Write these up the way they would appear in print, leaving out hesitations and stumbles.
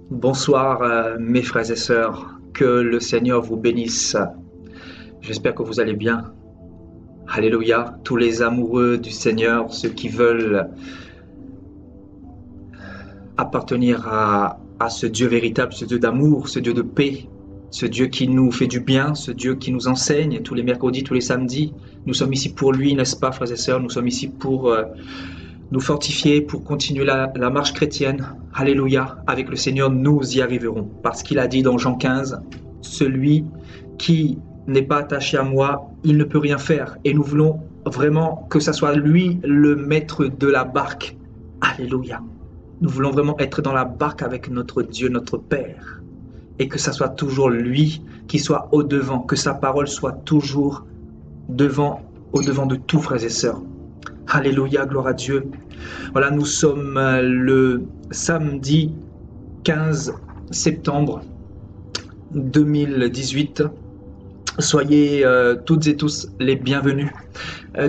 Bonsoir mes frères et sœurs, que le Seigneur vous bénisse. J'espère que vous allez bien. Alléluia, tous les amoureux du Seigneur, ceux qui veulent appartenir à ce Dieu véritable, ce Dieu d'amour, ce Dieu de paix, ce Dieu qui nous fait du bien, ce Dieu qui nous enseigne tous les mercredis, tous les samedis. Nous sommes ici pour lui, n'est-ce pas, frères et sœurs? Nous sommes ici pour nous fortifier, pour continuer la marche chrétienne. Alléluia, avec le Seigneur, nous y arriverons. Parce qu'il a dit dans Jean 15, celui qui n'est pas attaché à moi, il ne peut rien faire. Et nous voulons vraiment que ce soit lui le maître de la barque. Alléluia. Nous voulons vraiment être dans la barque avec notre Dieu, notre Père. Et que ce soit toujours lui qui soit au-devant, que sa parole soit toujours au-devant de tout, frères et sœurs. Alléluia, gloire à Dieu. Voilà, nous sommes le samedi 15 septembre 2018. Soyez toutes et tous les bienvenus.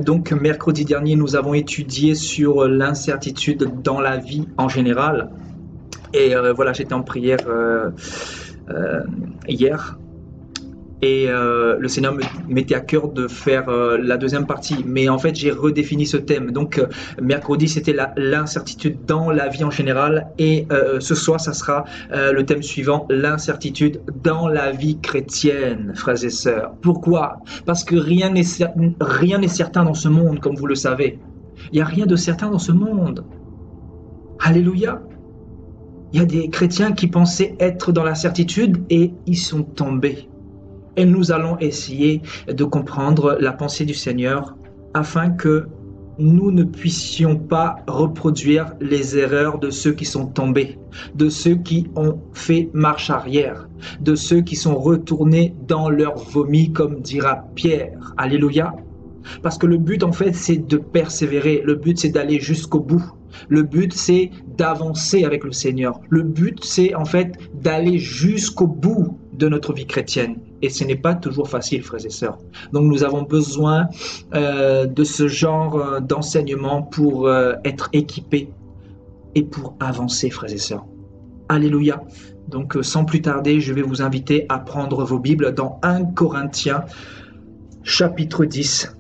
Donc, mercredi dernier, nous avons étudié sur l'incertitude dans la vie en général. Et voilà, j'étais en prière hier. Et le Seigneur me mettait à cœur de faire la deuxième partie. Mais en fait, j'ai redéfini ce thème. Donc, mercredi, c'était l'incertitude dans la vie en général. Et ce soir, ça sera le thème suivant, l'incertitude dans la vie chrétienne, frères et sœurs. Pourquoi? Parce que rien n'est certain dans ce monde, comme vous le savez. Il n'y a rien de certain dans ce monde. Alléluia. Il y a des chrétiens qui pensaient être dans la certitude et ils sont tombés. Et nous allons essayer de comprendre la pensée du Seigneur afin que nous ne puissions pas reproduire les erreurs de ceux qui sont tombés, de ceux qui ont fait marche arrière, de ceux qui sont retournés dans leur vomi, comme dira Pierre. Alléluia. Parce que le but, en fait, c'est de persévérer. Le but, c'est d'aller jusqu'au bout. Le but, c'est d'avancer avec le Seigneur. Le but, c'est en fait d'aller jusqu'au bout de notre vie chrétienne. Et ce n'est pas toujours facile, frères et sœurs. Donc, nous avons besoin de ce genre d'enseignement pour être équipés et pour avancer, frères et sœurs. Alléluia. Donc, sans plus tarder, je vais vous inviter à prendre vos Bibles dans 1 Corinthiens, chapitre 10.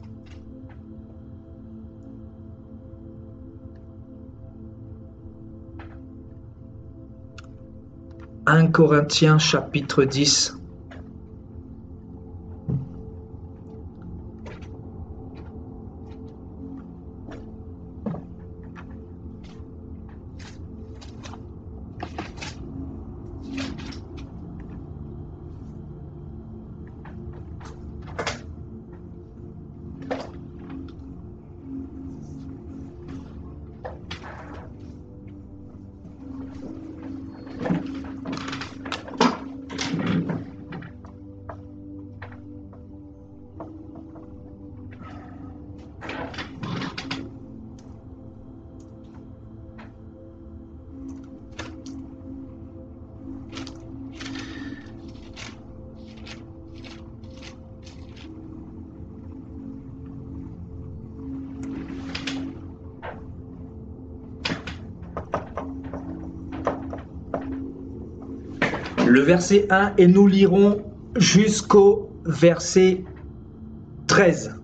1 Corinthiens chapitre 10. Le verset 1 et nous lirons jusqu'au verset 13.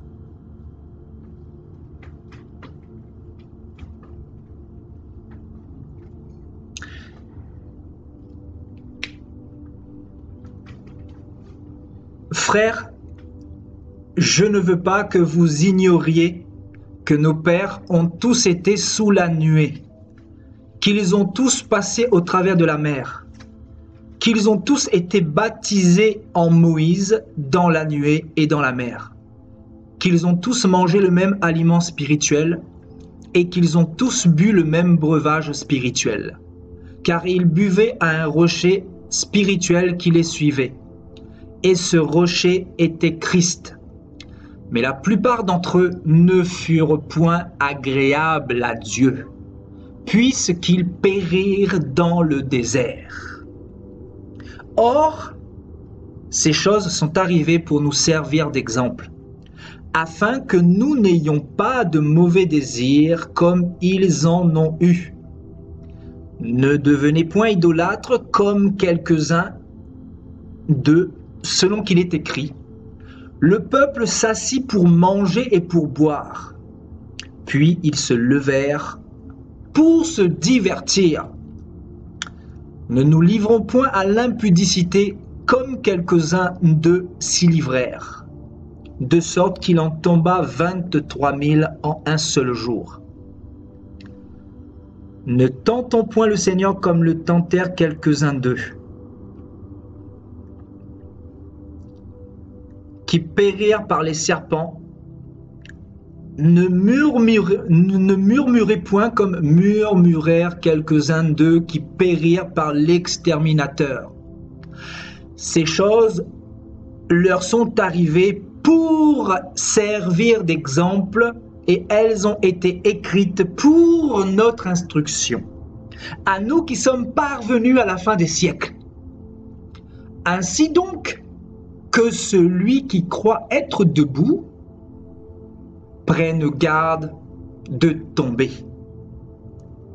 Frères, je ne veux pas que vous ignoriez que nos pères ont tous été sous la nuée, qu'ils ont tous passé au travers de la mer, qu'ils ont tous été baptisés en Moïse dans la nuée et dans la mer, qu'ils ont tous mangé le même aliment spirituel et qu'ils ont tous bu le même breuvage spirituel, car ils buvaient à un rocher spirituel qui les suivait, et ce rocher était Christ. Mais la plupart d'entre eux ne furent point agréables à Dieu, puisqu'ils périrent dans le désert. Or, ces choses sont arrivées pour nous servir d'exemple, afin que nous n'ayons pas de mauvais désirs comme ils en ont eu. Ne devenez point idolâtres comme quelques-uns d'eux, selon qu'il est écrit. Le peuple s'assit pour manger et pour boire. Puis ils se levèrent pour se divertir. Ne nous livrons point à l'impudicité comme quelques-uns d'eux s'y livrèrent, de sorte qu'il en tomba 23 000 en un seul jour. Ne tentons point le Seigneur comme le tentèrent quelques-uns d'eux, qui périrent par les serpents. Ne murmurez point comme murmurèrent quelques-uns d'eux qui périrent par l'exterminateur. Ces choses leur sont arrivées pour servir d'exemple, et elles ont été écrites pour notre instruction, à nous qui sommes parvenus à la fin des siècles. Ainsi donc, que celui qui croit être debout prenne garde de tomber.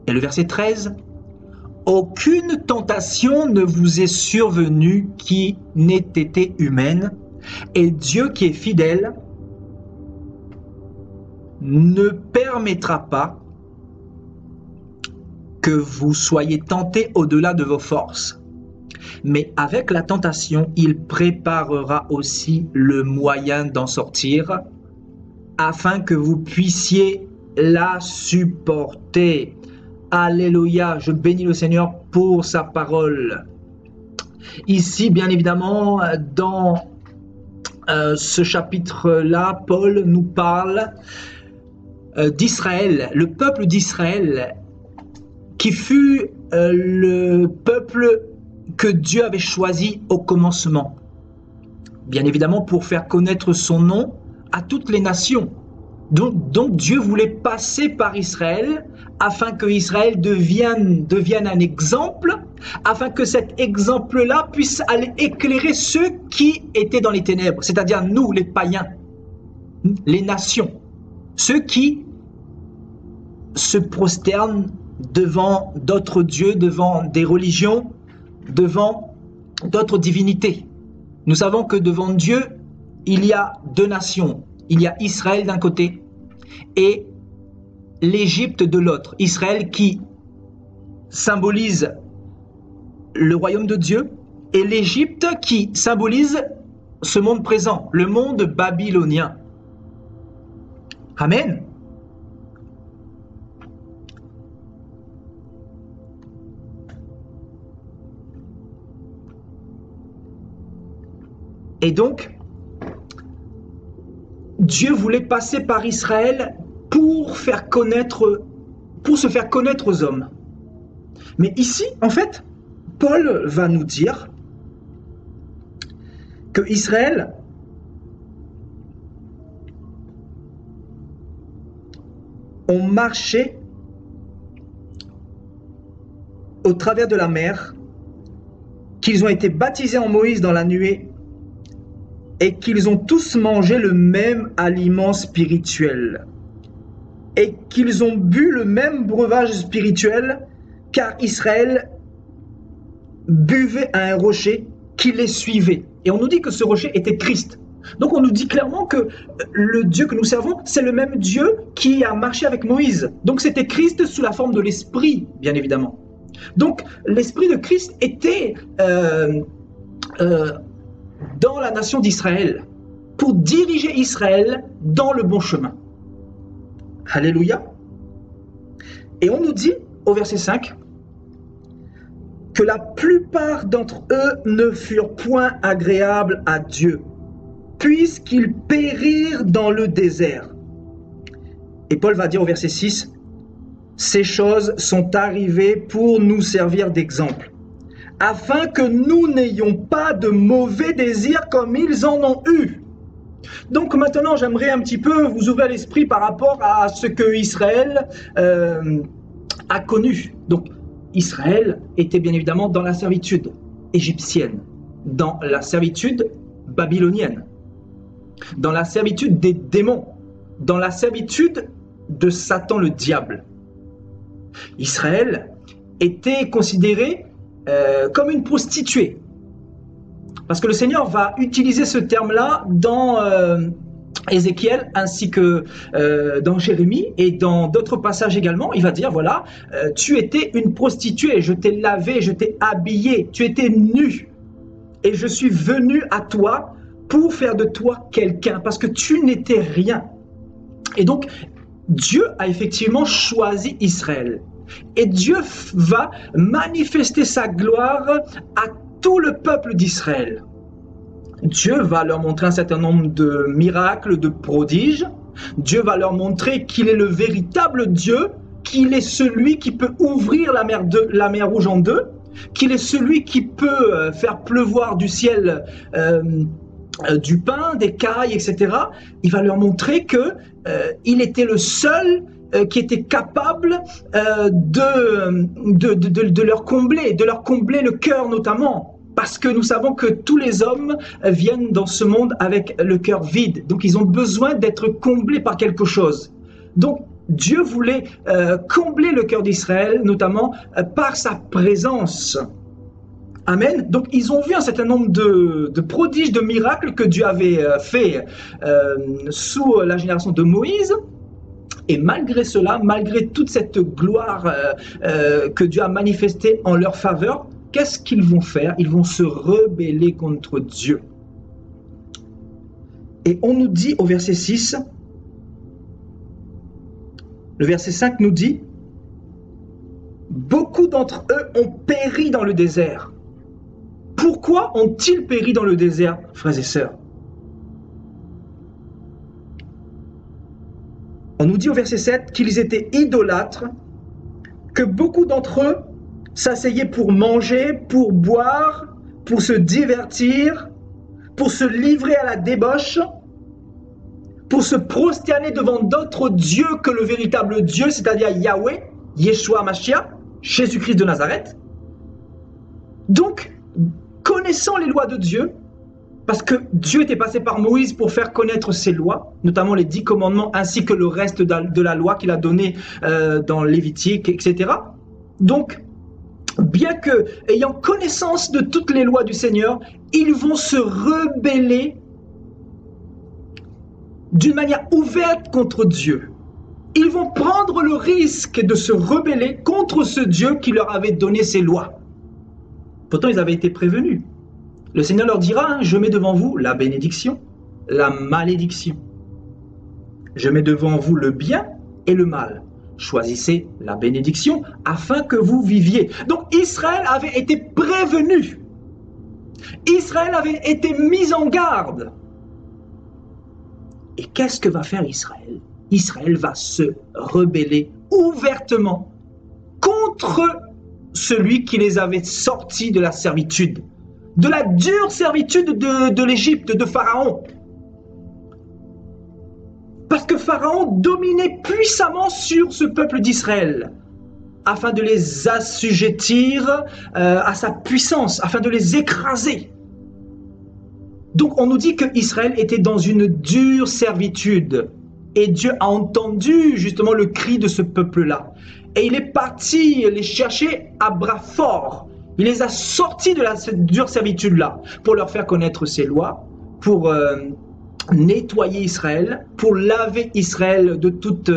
Et le verset 13, « Aucune tentation ne vous est survenue qui n'ait été humaine, et Dieu qui est fidèle ne permettra pas que vous soyez tentés au-delà de vos forces. Mais avec la tentation, il préparera aussi le moyen d'en sortir, afin que vous puissiez la supporter. » Alléluia, je bénis le Seigneur pour sa parole. Ici, bien évidemment, dans ce chapitre-là, Paul nous parle d'Israël, le peuple d'Israël, qui fut le peuple que Dieu avait choisi au commencement. Bien évidemment, pour faire connaître son nom à toutes les nations. Donc Dieu voulait passer par Israël afin que Israël devienne un exemple, afin que cet exemple-là puisse aller éclairer ceux qui étaient dans les ténèbres, c'est-à-dire nous, les païens, les nations, ceux qui se prosternent devant d'autres dieux, devant des religions, devant d'autres divinités. Nous savons que devant Dieu, il y a deux nations. Il y a Israël d'un côté et l'Égypte de l'autre. Israël qui symbolise le royaume de Dieu et l'Égypte qui symbolise ce monde présent, le monde babylonien. Amen. Et donc, Dieu voulait passer par Israël pour se faire connaître aux hommes. Mais ici, en fait, Paul va nous dire que Israël ont marché au travers de la mer, qu'ils ont été baptisés en Moïse dans la nuée, et qu'ils ont tous mangé le même aliment spirituel, et qu'ils ont bu le même breuvage spirituel, car Israël buvait à un rocher qui les suivait. Et on nous dit que ce rocher était Christ. Donc on nous dit clairement que le Dieu que nous servons, c'est le même Dieu qui a marché avec Moïse. Donc c'était Christ sous la forme de l'Esprit, bien évidemment. Donc l'Esprit de Christ était dans la nation d'Israël, pour diriger Israël dans le bon chemin. Alléluia. Et on nous dit, au verset 5, que la plupart d'entre eux ne furent point agréables à Dieu, puisqu'ils périrent dans le désert. Et Paul va dire au verset 6, ces choses sont arrivées pour nous servir d'exemple, afin que nous n'ayons pas de mauvais désirs comme ils en ont eu. Donc maintenant, j'aimerais un petit peu vous ouvrir l'esprit par rapport à ce que Israël a connu. Donc Israël était bien évidemment dans la servitude égyptienne, dans la servitude babylonienne, dans la servitude des démons, dans la servitude de Satan le diable. Israël était considérée comme une prostituée. Parce que le Seigneur va utiliser ce terme-là dans Ézéchiel ainsi que dans Jérémie et dans d'autres passages également. Il va dire, voilà, tu étais une prostituée, je t'ai lavé, je t'ai habillé, tu étais nue et je suis venu à toi pour faire de toi quelqu'un parce que tu n'étais rien. Et donc, Dieu a effectivement choisi Israël. Et Dieu va manifester sa gloire à tout le peuple d'Israël. Dieu va leur montrer un certain nombre de miracles, de prodiges. Dieu va leur montrer qu'il est le véritable Dieu, qu'il est celui qui peut ouvrir la mer Rouge en deux, qu'il est celui qui peut faire pleuvoir du ciel du pain, des cailles, etc. Il va leur montrer qu'il était le seul qui était capable de leur combler le cœur notamment. Parce que nous savons que tous les hommes viennent dans ce monde avec le cœur vide. Donc ils ont besoin d'être comblés par quelque chose. Donc Dieu voulait combler le cœur d'Israël, notamment par sa présence. Amen. Donc ils ont vu un certain nombre de prodiges, de miracles que Dieu avait fait sous la génération de Moïse. Et malgré cela, malgré toute cette gloire que Dieu a manifestée en leur faveur, qu'est-ce qu'ils vont faire? Ils vont se rebeller contre Dieu. Et on nous dit au verset 6, le verset 5 nous dit, beaucoup d'entre eux ont péri dans le désert. Pourquoi ont-ils péri dans le désert, frères et sœurs? On nous dit au verset 7 qu'ils étaient idolâtres, que beaucoup d'entre eux s'asseyaient pour manger, pour boire, pour se divertir, pour se livrer à la débauche, pour se prosterner devant d'autres dieux que le véritable Dieu, c'est-à-dire Yahweh, Yeshua Mashiach, Jésus-Christ de Nazareth. Donc, connaissant les lois de Dieu, parce que Dieu était passé par Moïse pour faire connaître ses lois, notamment les 10 commandements ainsi que le reste de la loi qu'il a donné dans Lévitique, etc. Donc, bien que, ayant connaissance de toutes les lois du Seigneur, ils vont se rebeller d'une manière ouverte contre Dieu. Ils vont prendre le risque de se rebeller contre ce Dieu qui leur avait donné ses lois. Pourtant, ils avaient été prévenus. Le Seigneur leur dira, je mets devant vous la bénédiction, la malédiction. Je mets devant vous le bien et le mal. Choisissez la bénédiction afin que vous viviez. Donc Israël avait été prévenu. Israël avait été mis en garde. Et qu'est-ce que va faire Israël? Israël va se rebeller ouvertement contre celui qui les avait sortis de la servitude, de la dure servitude de l'Égypte, de Pharaon. Parce que Pharaon dominait puissamment sur ce peuple d'Israël, afin de les assujettir à sa puissance, afin de les écraser. Donc on nous dit qu'Israël était dans une dure servitude. Et Dieu a entendu justement le cri de ce peuple-là. Et il est parti les chercher à bras forts. Il les a sortis de cette dure servitude-là pour leur faire connaître ses lois, pour nettoyer Israël, pour laver Israël de toutes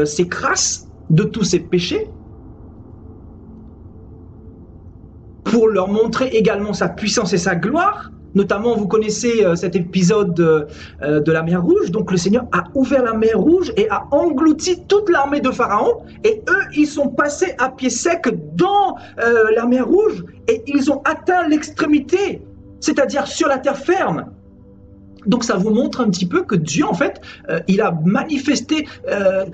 ses crasses, de tous ses péchés, pour leur montrer également sa puissance et sa gloire. Notamment, vous connaissez cet épisode de la mer Rouge. Donc le Seigneur a ouvert la mer Rouge et a englouti toute l'armée de Pharaon. Et eux, ils sont passés à pied sec dans la mer Rouge et ils ont atteint l'extrémité, c'est-à-dire sur la terre ferme. Donc ça vous montre un petit peu que Dieu, en fait, il a manifesté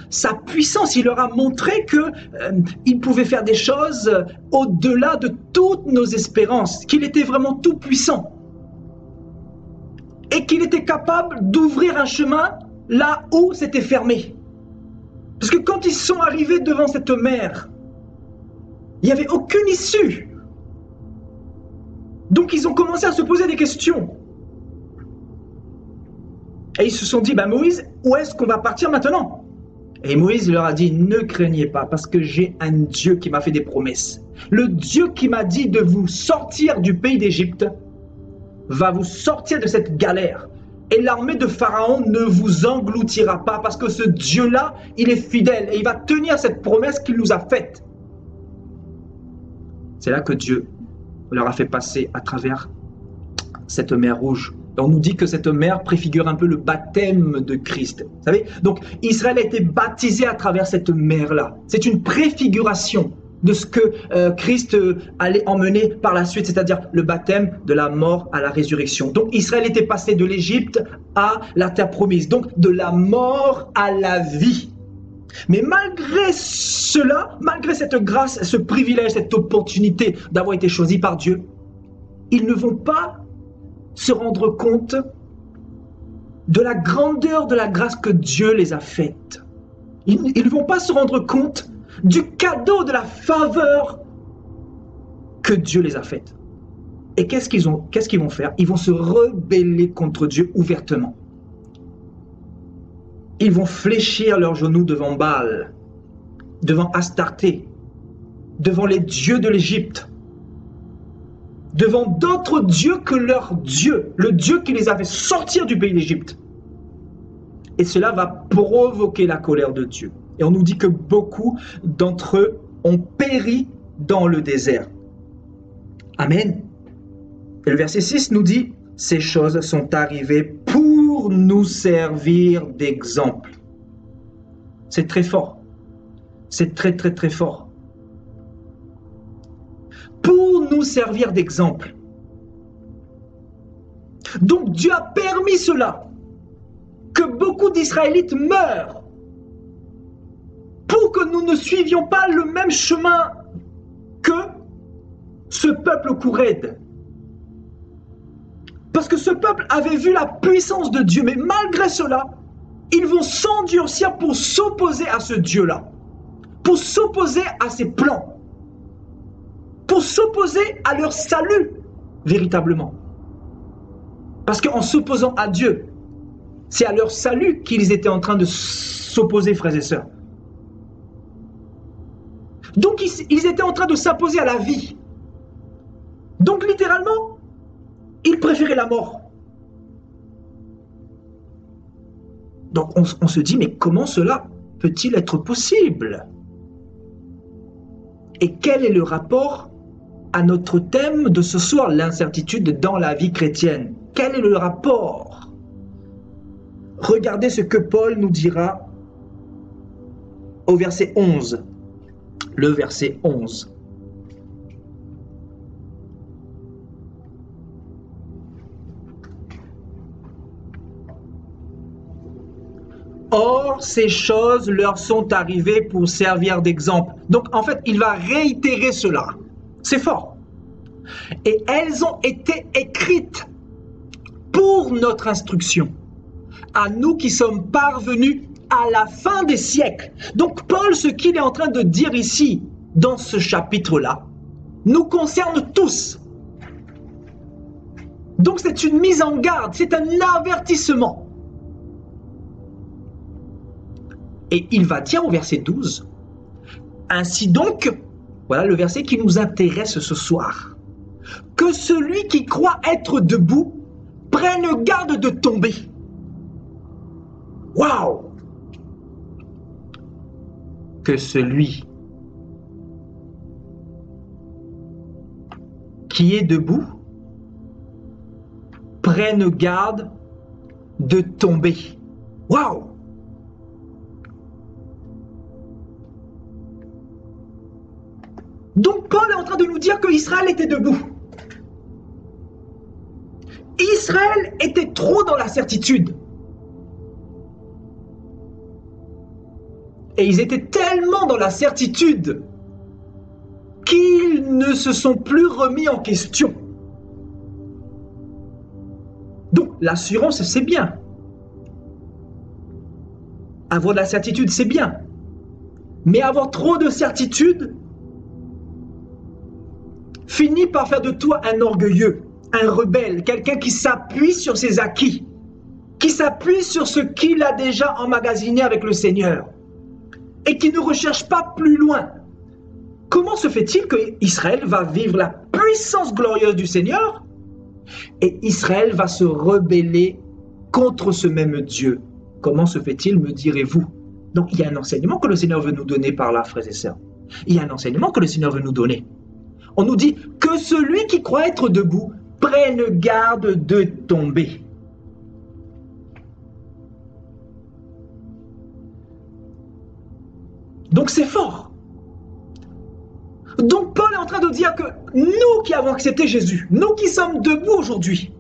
sa puissance. Il leur a montré qu'il pouvait faire des choses au-delà de toutes nos espérances, qu'il était vraiment tout puissant. Et qu'il était capable d'ouvrir un chemin là où c'était fermé. Parce que quand ils sont arrivés devant cette mer, il n'y avait aucune issue. Donc ils ont commencé à se poser des questions. Et ils se sont dit, Moïse, où est-ce qu'on va partir maintenant? Et Moïse leur a dit, ne craignez pas, parce que j'ai un Dieu qui m'a fait des promesses. Le Dieu qui m'a dit de vous sortir du pays d'Égypte va vous sortir de cette galère. Et l'armée de Pharaon ne vous engloutira pas, parce que ce Dieu-là, il est fidèle et il va tenir cette promesse qu'il nous a faite. C'est là que Dieu leur a fait passer à travers cette mer rouge. Et on nous dit que cette mer préfigure un peu le baptême de Christ. Vous savez? Donc Israël a été baptisé à travers cette mer-là. C'est une préfiguration de ce que Christ allait emmener par la suite, c'est-à-dire le baptême de la mort à la résurrection. Donc Israël était passé de l'Égypte à la terre promise, donc de la mort à la vie. Mais malgré cela, malgré cette grâce, ce privilège, cette opportunité d'avoir été choisis par Dieu, ils ne vont pas se rendre compte de la grandeur de la grâce que Dieu les a faite. Ils ne vont pas se rendre compte du cadeau, de la faveur que Dieu les a faite. Et qu'est-ce qu'ils vont faire? Ils vont se rebeller contre Dieu ouvertement. Ils vont fléchir leurs genoux devant Baal, devant Astarté, devant les dieux de l'Égypte, devant d'autres dieux que leur Dieu, le Dieu qui les avait sortir du pays d'Égypte. Et cela va provoquer la colère de Dieu. Et on nous dit que beaucoup d'entre eux ont péri dans le désert. Amen. Et le verset 6 nous dit, ces choses sont arrivées pour nous servir d'exemple. C'est très fort. C'est très, très, très fort. Pour nous servir d'exemple. Donc Dieu a permis cela, que beaucoup d'Israélites meurent, pour que nous ne suivions pas le même chemin que ce peuple courait. Parce que ce peuple avait vu la puissance de Dieu, mais malgré cela, ils vont s'endurcir pour s'opposer à ce Dieu-là, pour s'opposer à ses plans, pour s'opposer à leur salut, véritablement. Parce qu'en s'opposant à Dieu, c'est à leur salut qu'ils étaient en train de s'opposer, frères et sœurs. Donc ils étaient en train de s'opposer à la vie. Donc littéralement, ils préféraient la mort. Donc on se dit, mais comment cela peut-il être possible? Et quel est le rapport à notre thème de ce soir, l'incertitude dans la vie chrétienne? Quel est le rapport? Regardez ce que Paul nous dira au verset 11. Le verset 11. Or, ces choses leur sont arrivées pour servir d'exemple. Donc, en fait, il va réitérer cela. C'est fort. Et elles ont été écrites pour notre instruction, à nous qui sommes parvenus à la fin des siècles. Donc Paul, ce qu'il est en train de dire ici, dans ce chapitre-là, nous concerne tous. Donc c'est une mise en garde, c'est un avertissement. Et il va dire au verset 12, ainsi donc, voilà le verset qui nous intéresse ce soir, que celui qui croit être debout prenne garde de tomber. Waouh! Que celui qui est debout prenne garde de tomber. Waouh! Donc Paul est en train de nous dire que Israël était debout. Israël était trop dans la certitude. Et ils étaient tellement dans la certitude qu'ils ne se sont plus remis en question. Donc l'assurance, c'est bien. Avoir de la certitude, c'est bien. Mais avoir trop de certitude finit par faire de toi un orgueilleux, un rebelle, quelqu'un qui s'appuie sur ses acquis, qui s'appuie sur ce qu'il a déjà emmagasiné avec le Seigneur. et qui ne recherche pas plus loin. Comment se fait-il que Israël va vivre la puissance glorieuse du Seigneur et Israël va se rebeller contre ce même Dieu? Comment se fait-il, me direz-vous? Donc il y a un enseignement que le Seigneur veut nous donner par là, frères et sœurs. Il y a un enseignement que le Seigneur veut nous donner. On nous dit que celui qui croit être debout prenne garde de tomber. Donc c'est fort. Donc Paul est en train de dire que nous qui avons accepté Jésus, nous qui sommes debout aujourd'hui,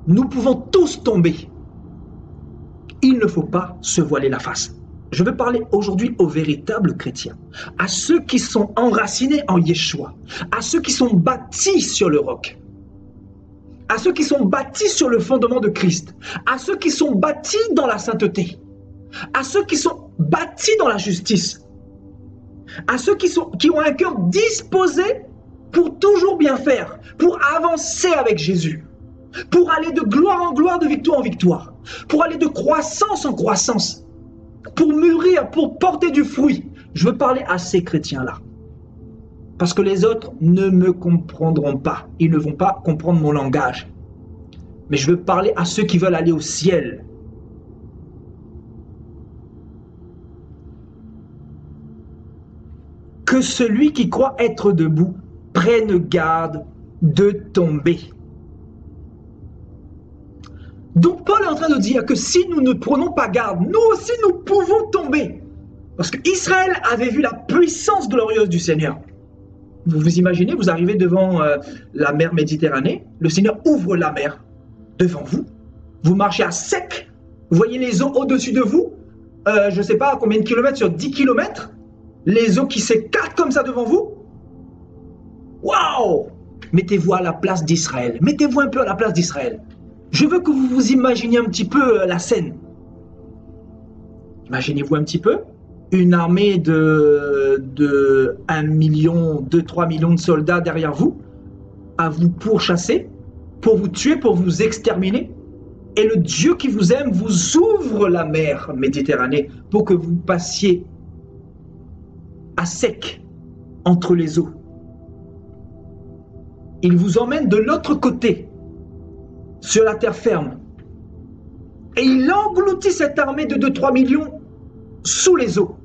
nous pouvons tous tomber. Il ne faut pas se voiler la face. Je veux parler aujourd'hui aux véritables chrétiens, à ceux qui sont enracinés en Yeshua, à ceux qui sont bâtis sur le roc, à ceux qui sont bâtis sur le fondement de Christ, à ceux qui sont bâtis dans la sainteté, à ceux qui sont bâtis dans la justice, à ceux qui ont un cœur disposé pour toujours bien faire, pour avancer avec Jésus, pour aller de gloire en gloire, de victoire en victoire, pour aller de croissance en croissance, pour mûrir, pour porter du fruit. Je veux parler à ces chrétiens-là. Parce que les autres ne me comprendront pas. Ils ne vont pas comprendre mon langage. Mais je veux parler à ceux qui veulent aller au ciel. Que celui qui croit être debout prenne garde de tomber. Donc Paul est en train de dire que si nous ne prenons pas garde, nous aussi nous pouvons tomber. Parce qu'Israël avait vu la puissance glorieuse du Seigneur. Vous vous imaginez, vous arrivez devant la mer Méditerranée, le Seigneur ouvre la mer devant vous, vous marchez à sec, vous voyez les eaux au-dessus de vous, je ne sais pas combien de kilomètres sur 10 kilomètres, les eaux qui s'écartent comme ça devant vous. Waouh! Mettez-vous à la place d'Israël, mettez-vous un peu à la place d'Israël. Je veux que vous vous imaginiez un petit peu la scène. Imaginez-vous un petit peu une armée de 1 million, 2-3 millions de soldats derrière vous, à vous pourchasser, pour vous tuer, pour vous exterminer. Et le Dieu qui vous aime vous ouvre la mer Méditerranée pour que vous passiez à sec entre les eaux. Il vous emmène de l'autre côté, sur la terre ferme. Et il engloutit cette armée de 2-3 millions sous les eaux.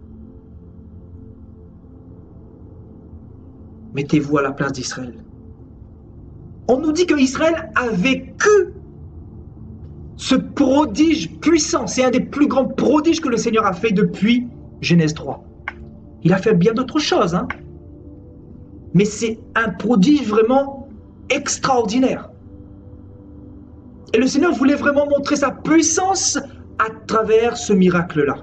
Mettez-vous à la place d'Israël. On nous dit qu'Israël a vécu ce prodige puissant. C'est un des plus grands prodiges que le Seigneur a fait depuis Genèse 3. Il a fait bien d'autres choses, hein. Mais c'est un prodige vraiment extraordinaire. Et le Seigneur voulait vraiment montrer sa puissance à travers ce miracle-là.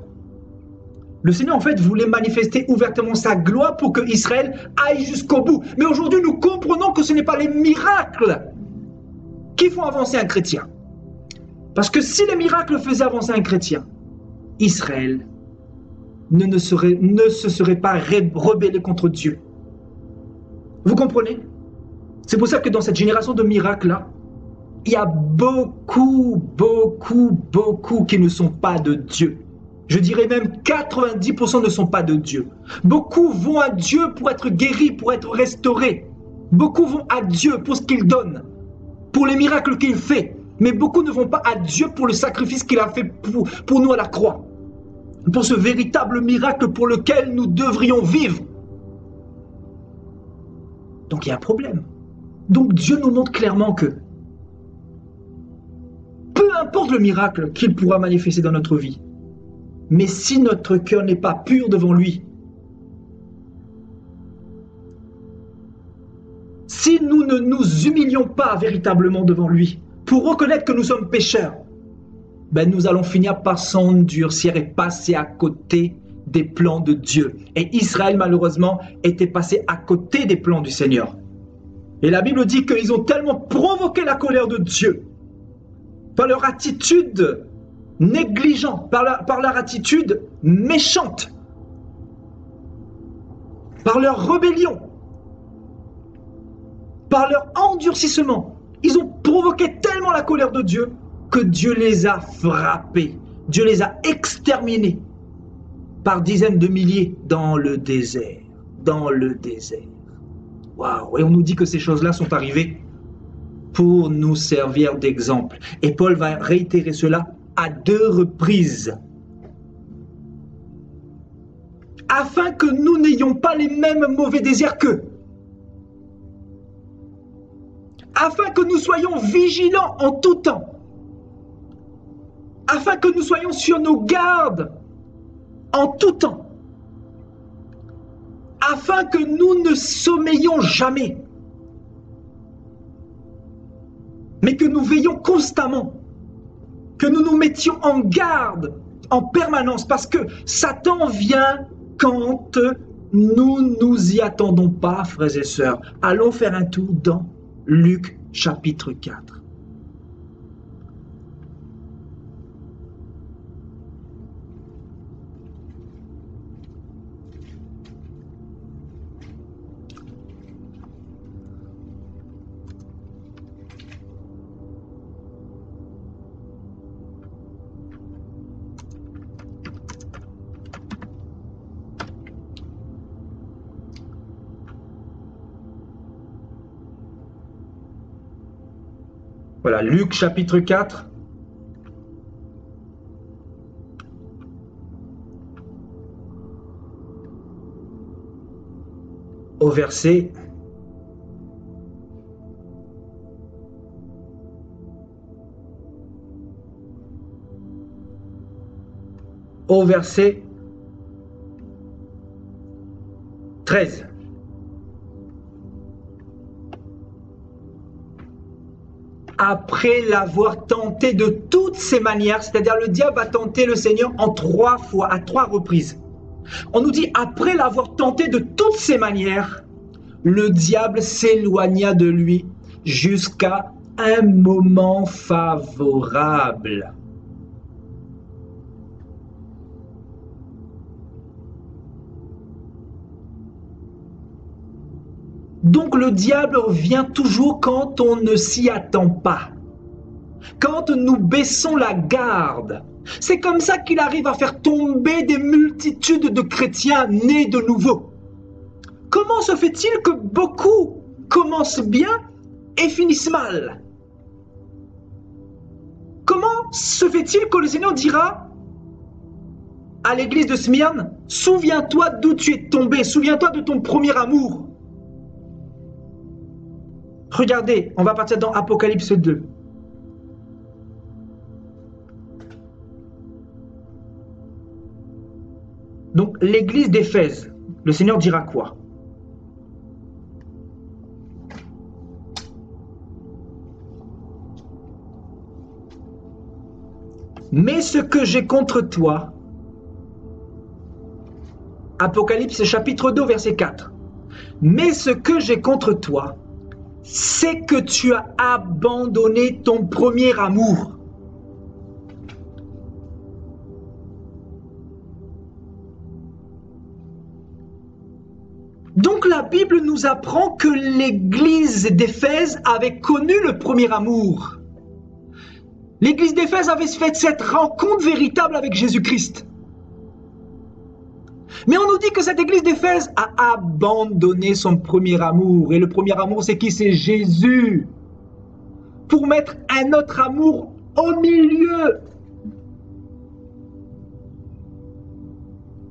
Le Seigneur, en fait, voulait manifester ouvertement sa gloire pour que Israël aille jusqu'au bout. Mais aujourd'hui, nous comprenons que ce n'est pas les miracles qui font avancer un chrétien. Parce que si les miracles faisaient avancer un chrétien, Israël ne se serait pas rebellé contre Dieu. Vous comprenez? C'est pour ça que dans cette génération de miracles-là, il y a beaucoup qui ne sont pas de Dieu. Je dirais même 90% ne sont pas de Dieu. Beaucoup vont à Dieu pour être guéris, pour être restaurés. Beaucoup vont à Dieu pour ce qu'il donne, pour les miracles qu'il fait. Mais beaucoup ne vont pas à Dieu pour le sacrifice qu'il a fait pour nous à la croix. Pour ce véritable miracle pour lequel nous devrions vivre. Donc il y a un problème. Donc Dieu nous montre clairement que peu importe le miracle qu'il pourra manifester dans notre vie, mais si notre cœur n'est pas pur devant lui, si nous ne nous humilions pas véritablement devant lui, pour reconnaître que nous sommes pécheurs, ben nous allons finir par s'endurcir et passer à côté des plans de Dieu. Et Israël, malheureusement, était passé à côté des plans du Seigneur. Et la Bible dit qu'ils ont tellement provoqué la colère de Dieu par leur attitude négligente, par leur attitude méchante, par leur rébellion, par leur endurcissement. Ils ont provoqué tellement la colère de Dieu que Dieu les a frappés Dieu les a exterminés par dizaines de milliers dans le désert. Dans le désert. Waouh! Et on nous dit que ces choses-là sont arrivées pour nous servir d'exemple. Et Paul va réitérer cela à 2 reprises. Afin que nous n'ayons pas les mêmes mauvais désirs qu'eux. Afin que nous soyons vigilants en tout temps. Afin que nous soyons sur nos gardes en tout temps. Afin que nous ne sommeillions jamais. Mais que nous veillions constamment. Que nous nous mettions en garde en permanence. Parce que Satan vient quand nous nous y attendons pas, frères et sœurs. Allons faire un tour dans Luc chapitre 4. Voilà, Luc chapitre 4. Au verset au verset 13. Après l'avoir tenté de toutes ses manières, c'est-à-dire le diable a tenté le Seigneur en 3 fois, à 3 reprises. On nous dit, après l'avoir tenté de toutes ses manières, le diable s'éloigna de lui jusqu'à un moment favorable. Donc le diable revient toujours quand on ne s'y attend pas. Quand nous baissons la garde. C'est comme ça qu'il arrive à faire tomber des multitudes de chrétiens nés de nouveau. Comment se fait-il que beaucoup commencent bien et finissent mal? Comment se fait-il que le Seigneur dira à l'église de Smyrne, souviens-toi d'où tu es tombé, souviens-toi de ton premier amour. Regardez, on va partir dans Apocalypse 2. Donc, l'église d'Éphèse, le Seigneur dira quoi? Mais ce que j'ai contre toi, Apocalypse chapitre 2, verset 4. Mais ce que j'ai contre toi, c'est que tu as abandonné ton premier amour. Donc la Bible nous apprend que l'église d'Éphèse avait connu le premier amour. L'église d'Éphèse avait fait cette rencontre véritable avec Jésus-Christ. Mais on nous dit que cette église d'Éphèse a abandonné son premier amour. Et le premier amour, c'est qui? C'est Jésus. Pour mettre un autre amour au milieu.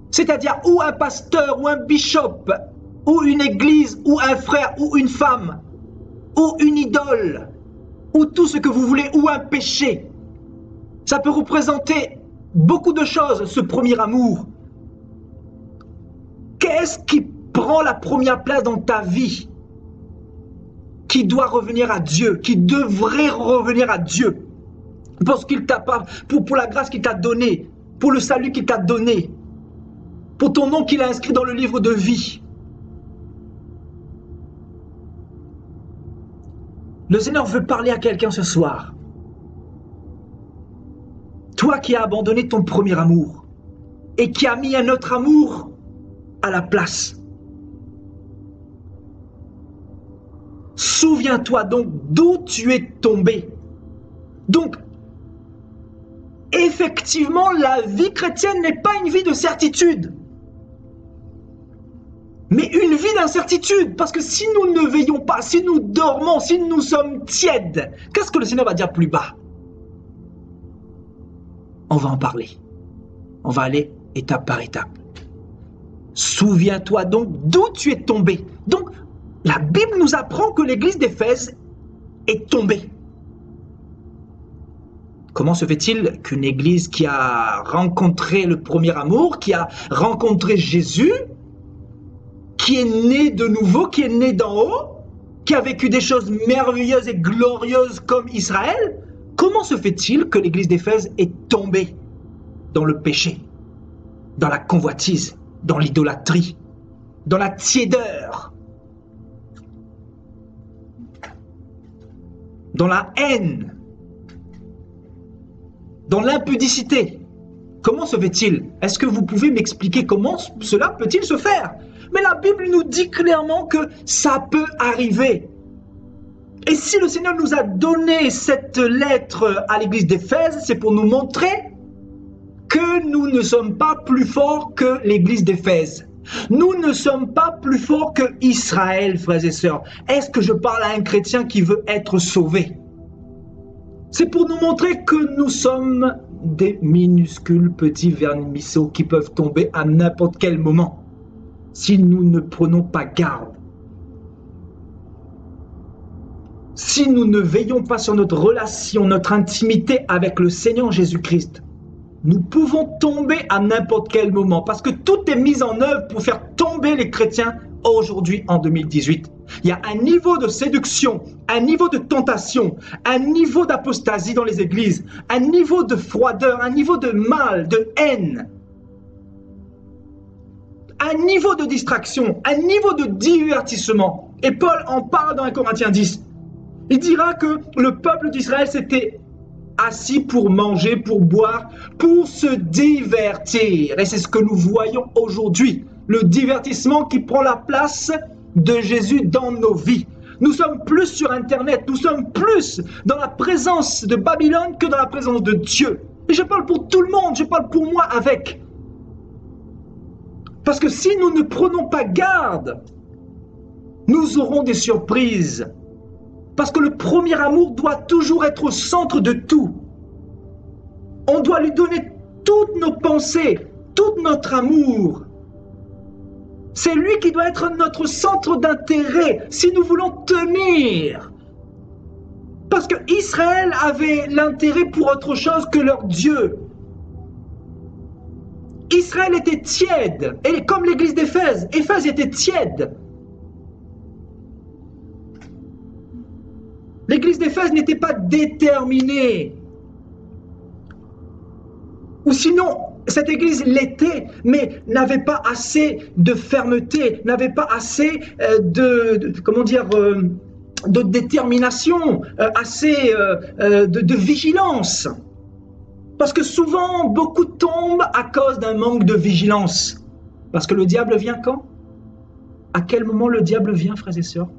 C'est-à-dire ou un pasteur, ou un bishop, ou une église, ou un frère, ou une femme, ou une idole, ou tout ce que vous voulez, ou un péché. Ça peut représenter beaucoup de choses, ce premier amour. Qu'est-ce qui prend la première place dans ta vie? Qui doit revenir à Dieu, qui devrait revenir à Dieu pour ce qu'il t'a pas, pour la grâce qu'il t'a donnée, pour le salut qu'il t'a donné, pour ton nom qu'il a inscrit dans le livre de vie. Le Seigneur veut parler à quelqu'un ce soir. Toi qui as abandonné ton premier amour et qui as mis un autre amour à la place. Souviens-toi donc d'où tu es tombé. Donc, effectivement, la vie chrétienne n'est pas une vie de certitude, mais une vie d'incertitude. Parce que si nous ne veillons pas, si nous dormons, si nous sommes tièdes, qu'est-ce que le Seigneur va dire plus bas? On va en parler. On va aller étape par étape. Souviens-toi donc d'où tu es tombé. Donc, la Bible nous apprend que l'église d'Éphèse est tombée. Comment se fait-il qu'une église qui a rencontré le premier amour, qui a rencontré Jésus, qui est née de nouveau, qui est née d'en haut, qui a vécu des choses merveilleuses et glorieuses comme Israël, comment se fait-il que l'église d'Éphèse est tombée dans le péché, dans la convoitise, dans l'idolâtrie, dans la tiédeur, dans la haine, dans l'impudicité? Comment se fait-il? Est-ce que vous pouvez m'expliquer comment cela peut-il se faire? Mais la Bible nous dit clairement que ça peut arriver. Et si le Seigneur nous a donné cette lettre à l'église d'Éphèse, c'est pour nous montrer que nous ne sommes pas plus forts que l'église d'Éphèse. Nous ne sommes pas plus forts que Israël, frères et sœurs. Est-ce que je parle à un chrétien qui veut être sauvé? C'est pour nous montrer que nous sommes des minuscules petits vermisseaux qui peuvent tomber à n'importe quel moment si nous ne prenons pas garde. Si nous ne veillons pas sur notre relation, notre intimité avec le Seigneur Jésus-Christ, nous pouvons tomber à n'importe quel moment parce que tout est mis en œuvre pour faire tomber les chrétiens aujourd'hui en 2018. Il y a un niveau de séduction, un niveau de tentation, un niveau d'apostasie dans les églises, un niveau de froideur, un niveau de mal, de haine, un niveau de distraction, un niveau de divertissement. Et Paul en parle dans 1 Corinthiens 10. Il dira que le peuple d'Israël s'était assis pour manger, pour boire, pour se divertir. Et c'est ce que nous voyons aujourd'hui. Le divertissement qui prend la place de Jésus dans nos vies. Nous sommes plus sur Internet, nous sommes plus dans la présence de Babylone que dans la présence de Dieu. Et je parle pour tout le monde, je parle pour moi avec. Parce que si nous ne prenons pas garde, nous aurons des surprises. Parce que le premier amour doit toujours être au centre de tout. On doit lui donner toutes nos pensées, tout notre amour. C'est lui qui doit être notre centre d'intérêt si nous voulons tenir. Parce que Israël avait l'intérêt pour autre chose que leur Dieu. Israël était tiède, et comme l'église d'Éphèse, Éphèse était tiède. L'église d'Éphèse n'était pas déterminée. Ou sinon, cette église l'était, mais n'avait pas assez de fermeté, n'avait pas assez de détermination, assez de vigilance. Parce que souvent, beaucoup tombent à cause d'un manque de vigilance. Parce que le diable vient quand? À quel moment le diable vient, frères et sœurs?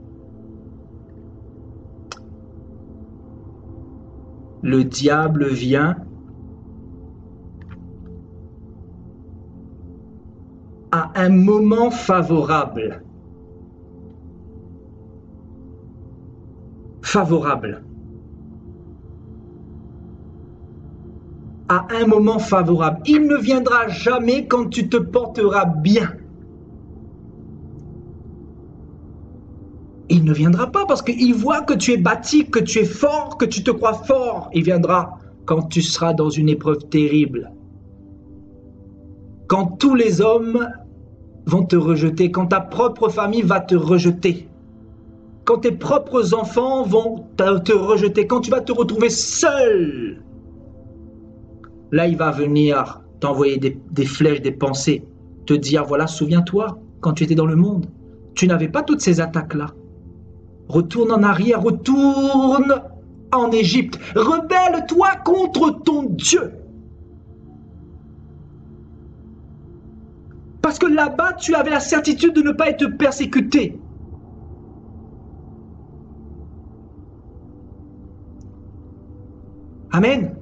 Le diable vient à un moment favorable. Favorable. À un moment favorable. Il ne viendra jamais quand tu te porteras bien. Il ne viendra pas parce qu'il voit que tu es bâti, que tu es fort, que tu te crois fort. Il viendra quand tu seras dans une épreuve terrible. Quand tous les hommes vont te rejeter, quand ta propre famille va te rejeter, quand tes propres enfants vont te rejeter, quand tu vas te retrouver seul, là il va venir t'envoyer des flèches, des pensées, te dire voilà, souviens-toi, quand tu étais dans le monde, tu n'avais pas toutes ces attaques-là. Retourne en arrière, retourne en Égypte, rebelle-toi contre ton Dieu. Parce que là-bas, tu avais la certitude de ne pas être persécuté. Amen.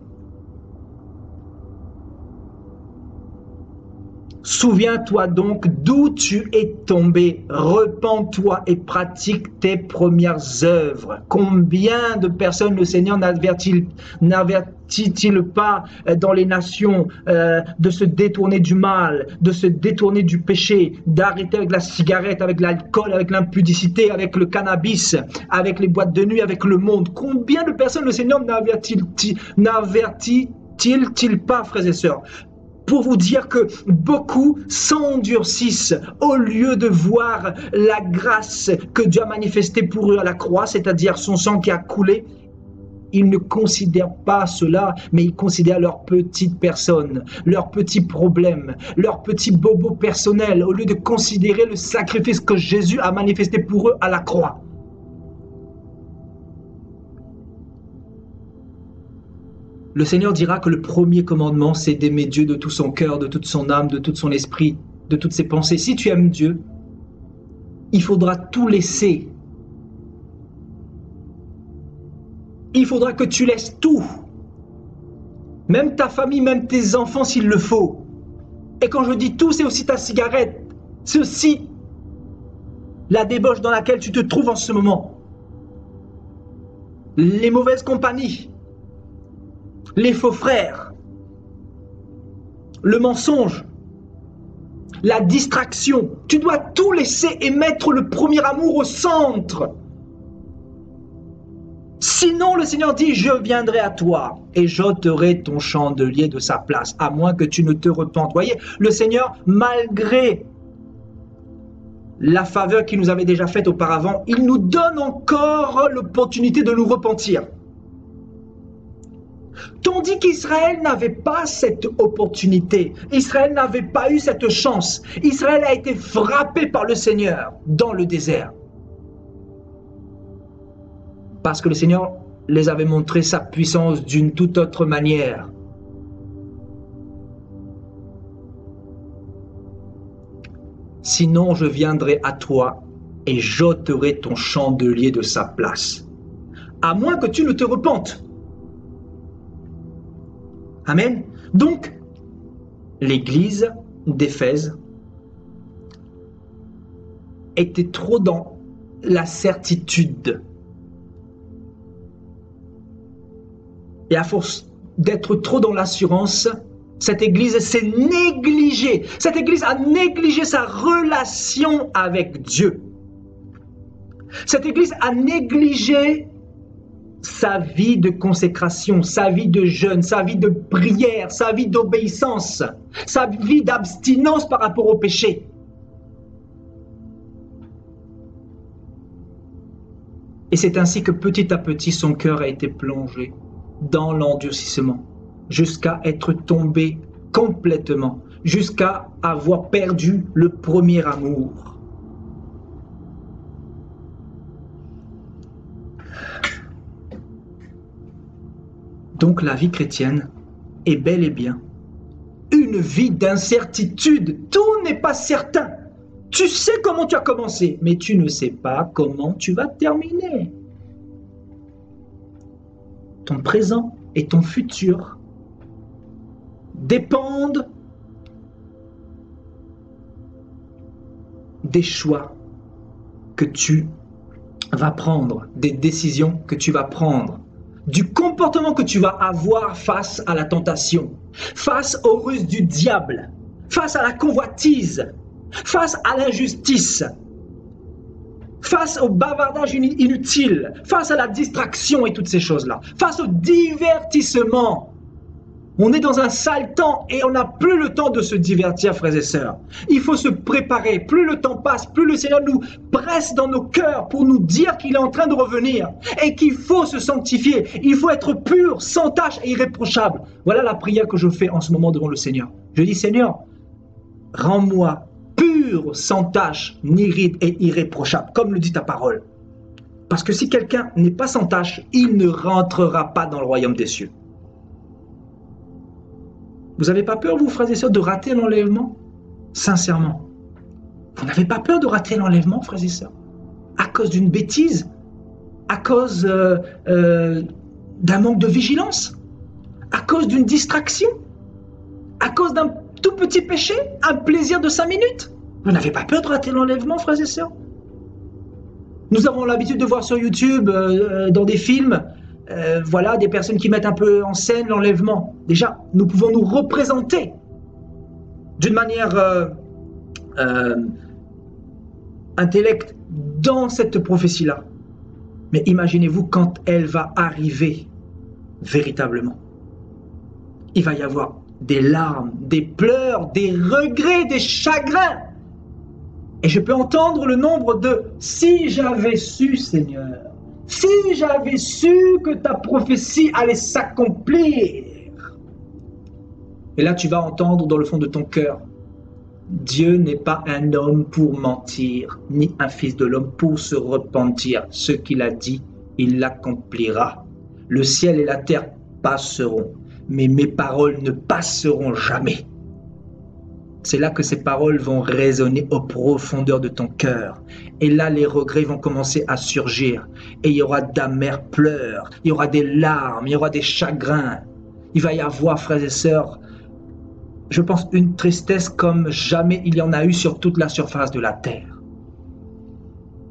Souviens-toi donc d'où tu es tombé. Repens-toi et pratique tes premières œuvres. Combien de personnes le Seigneur n'avertit-il pas dans les nations de se détourner du mal, de se détourner du péché, d'arrêter avec la cigarette, avec l'alcool, avec l'impudicité, avec le cannabis, avec les boîtes de nuit, avec le monde. Combien de personnes le Seigneur n'avertit-il pas, frères et sœurs? Pour vous dire que beaucoup s'endurcissent au lieu de voir la grâce que Dieu a manifestée pour eux à la croix, c'est-à-dire son sang qui a coulé. Ils ne considèrent pas cela, mais ils considèrent leur petite personne, leurs petits problèmes, leurs petits bobos personnels, au lieu de considérer le sacrifice que Jésus a manifesté pour eux à la croix. Le Seigneur dira que le premier commandement, c'est d'aimer Dieu de tout son cœur, de toute son âme, de tout son esprit, de toutes ses pensées. Si tu aimes Dieu, il faudra tout laisser. Il faudra que tu laisses tout. Même ta famille, même tes enfants s'il le faut. Et quand je dis tout, c'est aussi ta cigarette. C'est aussi la débauche dans laquelle tu te trouves en ce moment. Les mauvaises compagnies. Les faux frères, le mensonge, la distraction. Tu dois tout laisser et mettre le premier amour au centre. Sinon, le Seigneur dit, je viendrai à toi et j'ôterai ton chandelier de sa place, à moins que tu ne te repentes. Voyez, le Seigneur, malgré la faveur qu'il nous avait déjà faite auparavant, il nous donne encore l'opportunité de nous repentir. Tandis qu'Israël n'avait pas cette opportunité, Israël n'avait pas eu cette chance. Israël a été frappé par le Seigneur dans le désert. Parce que le Seigneur les avait montré sa puissance d'une toute autre manière. Sinon, je viendrai à toi et j'ôterai ton chandelier de sa place. À moins que tu ne te repentes. Amen. Donc, l'église d'Éphèse était trop dans la certitude. Et à force d'être trop dans l'assurance, cette église s'est négligée. Cette église a négligé sa relation avec Dieu. Cette église a négligé sa vie de consécration, sa vie de jeûne, sa vie de prière, sa vie d'obéissance, sa vie d'abstinence par rapport au péché. Et c'est ainsi que petit à petit son cœur a été plongé dans l'endurcissement, jusqu'à être tombé complètement, jusqu'à avoir perdu le premier amour. Donc la vie chrétienne est bel et bien une vie d'incertitude. Tout n'est pas certain. Tu sais comment tu as commencé, mais tu ne sais pas comment tu vas terminer. Ton présent et ton futur dépendent des choix que tu vas prendre, des décisions que tu vas prendre, du comportement que tu vas avoir face à la tentation, face aux ruses du diable, face à la convoitise, face à l'injustice, face au bavardage inutile, face à la distraction et toutes ces choses-là, face au divertissement. On est dans un sale temps et on n'a plus le temps de se divertir, frères et sœurs. Il faut se préparer. Plus le temps passe, plus le Seigneur nous presse dans nos cœurs pour nous dire qu'il est en train de revenir et qu'il faut se sanctifier. Il faut être pur, sans tache et irréprochable. Voilà la prière que je fais en ce moment devant le Seigneur. Je dis, Seigneur, rends-moi pur, sans tache, ni ride et irréprochable, comme le dit ta parole. Parce que si quelqu'un n'est pas sans tache, il ne rentrera pas dans le royaume des cieux. Vous n'avez pas peur, vous, frères et sœurs, de rater l'enlèvement? Sincèrement. Vous n'avez pas peur de rater l'enlèvement, frères et sœurs? À cause d'une bêtise? À cause d'un manque de vigilance? À cause d'une distraction? À cause d'un tout petit péché, un plaisir de 5 minutes. Vous n'avez pas peur de rater l'enlèvement, frères et sœurs? Nous avons l'habitude de voir sur YouTube, dans des films, voilà, des personnes qui mettent un peu en scène l'enlèvement. Déjà, nous pouvons nous représenter d'une manière intellecte dans cette prophétie-là. Mais imaginez-vous quand elle va arriver véritablement. Il va y avoir des larmes, des pleurs, des regrets, des chagrins. Et je peux entendre le nombre de « si j'avais su, Seigneur, si j'avais su que ta prophétie allait s'accomplir ». Et là, tu vas entendre dans le fond de ton cœur, Dieu n'est pas un homme pour mentir, ni un fils de l'homme pour se repentir. Ce qu'il a dit, il l'accomplira. Le ciel et la terre passeront, mais mes paroles ne passeront jamais. C'est là que ces paroles vont résonner aux profondeurs de ton cœur. Et là, les regrets vont commencer à surgir. Et il y aura d'amers pleurs, il y aura des larmes, il y aura des chagrins. Il va y avoir, frères et sœurs, je pense, une tristesse comme jamais il y en a eu sur toute la surface de la terre.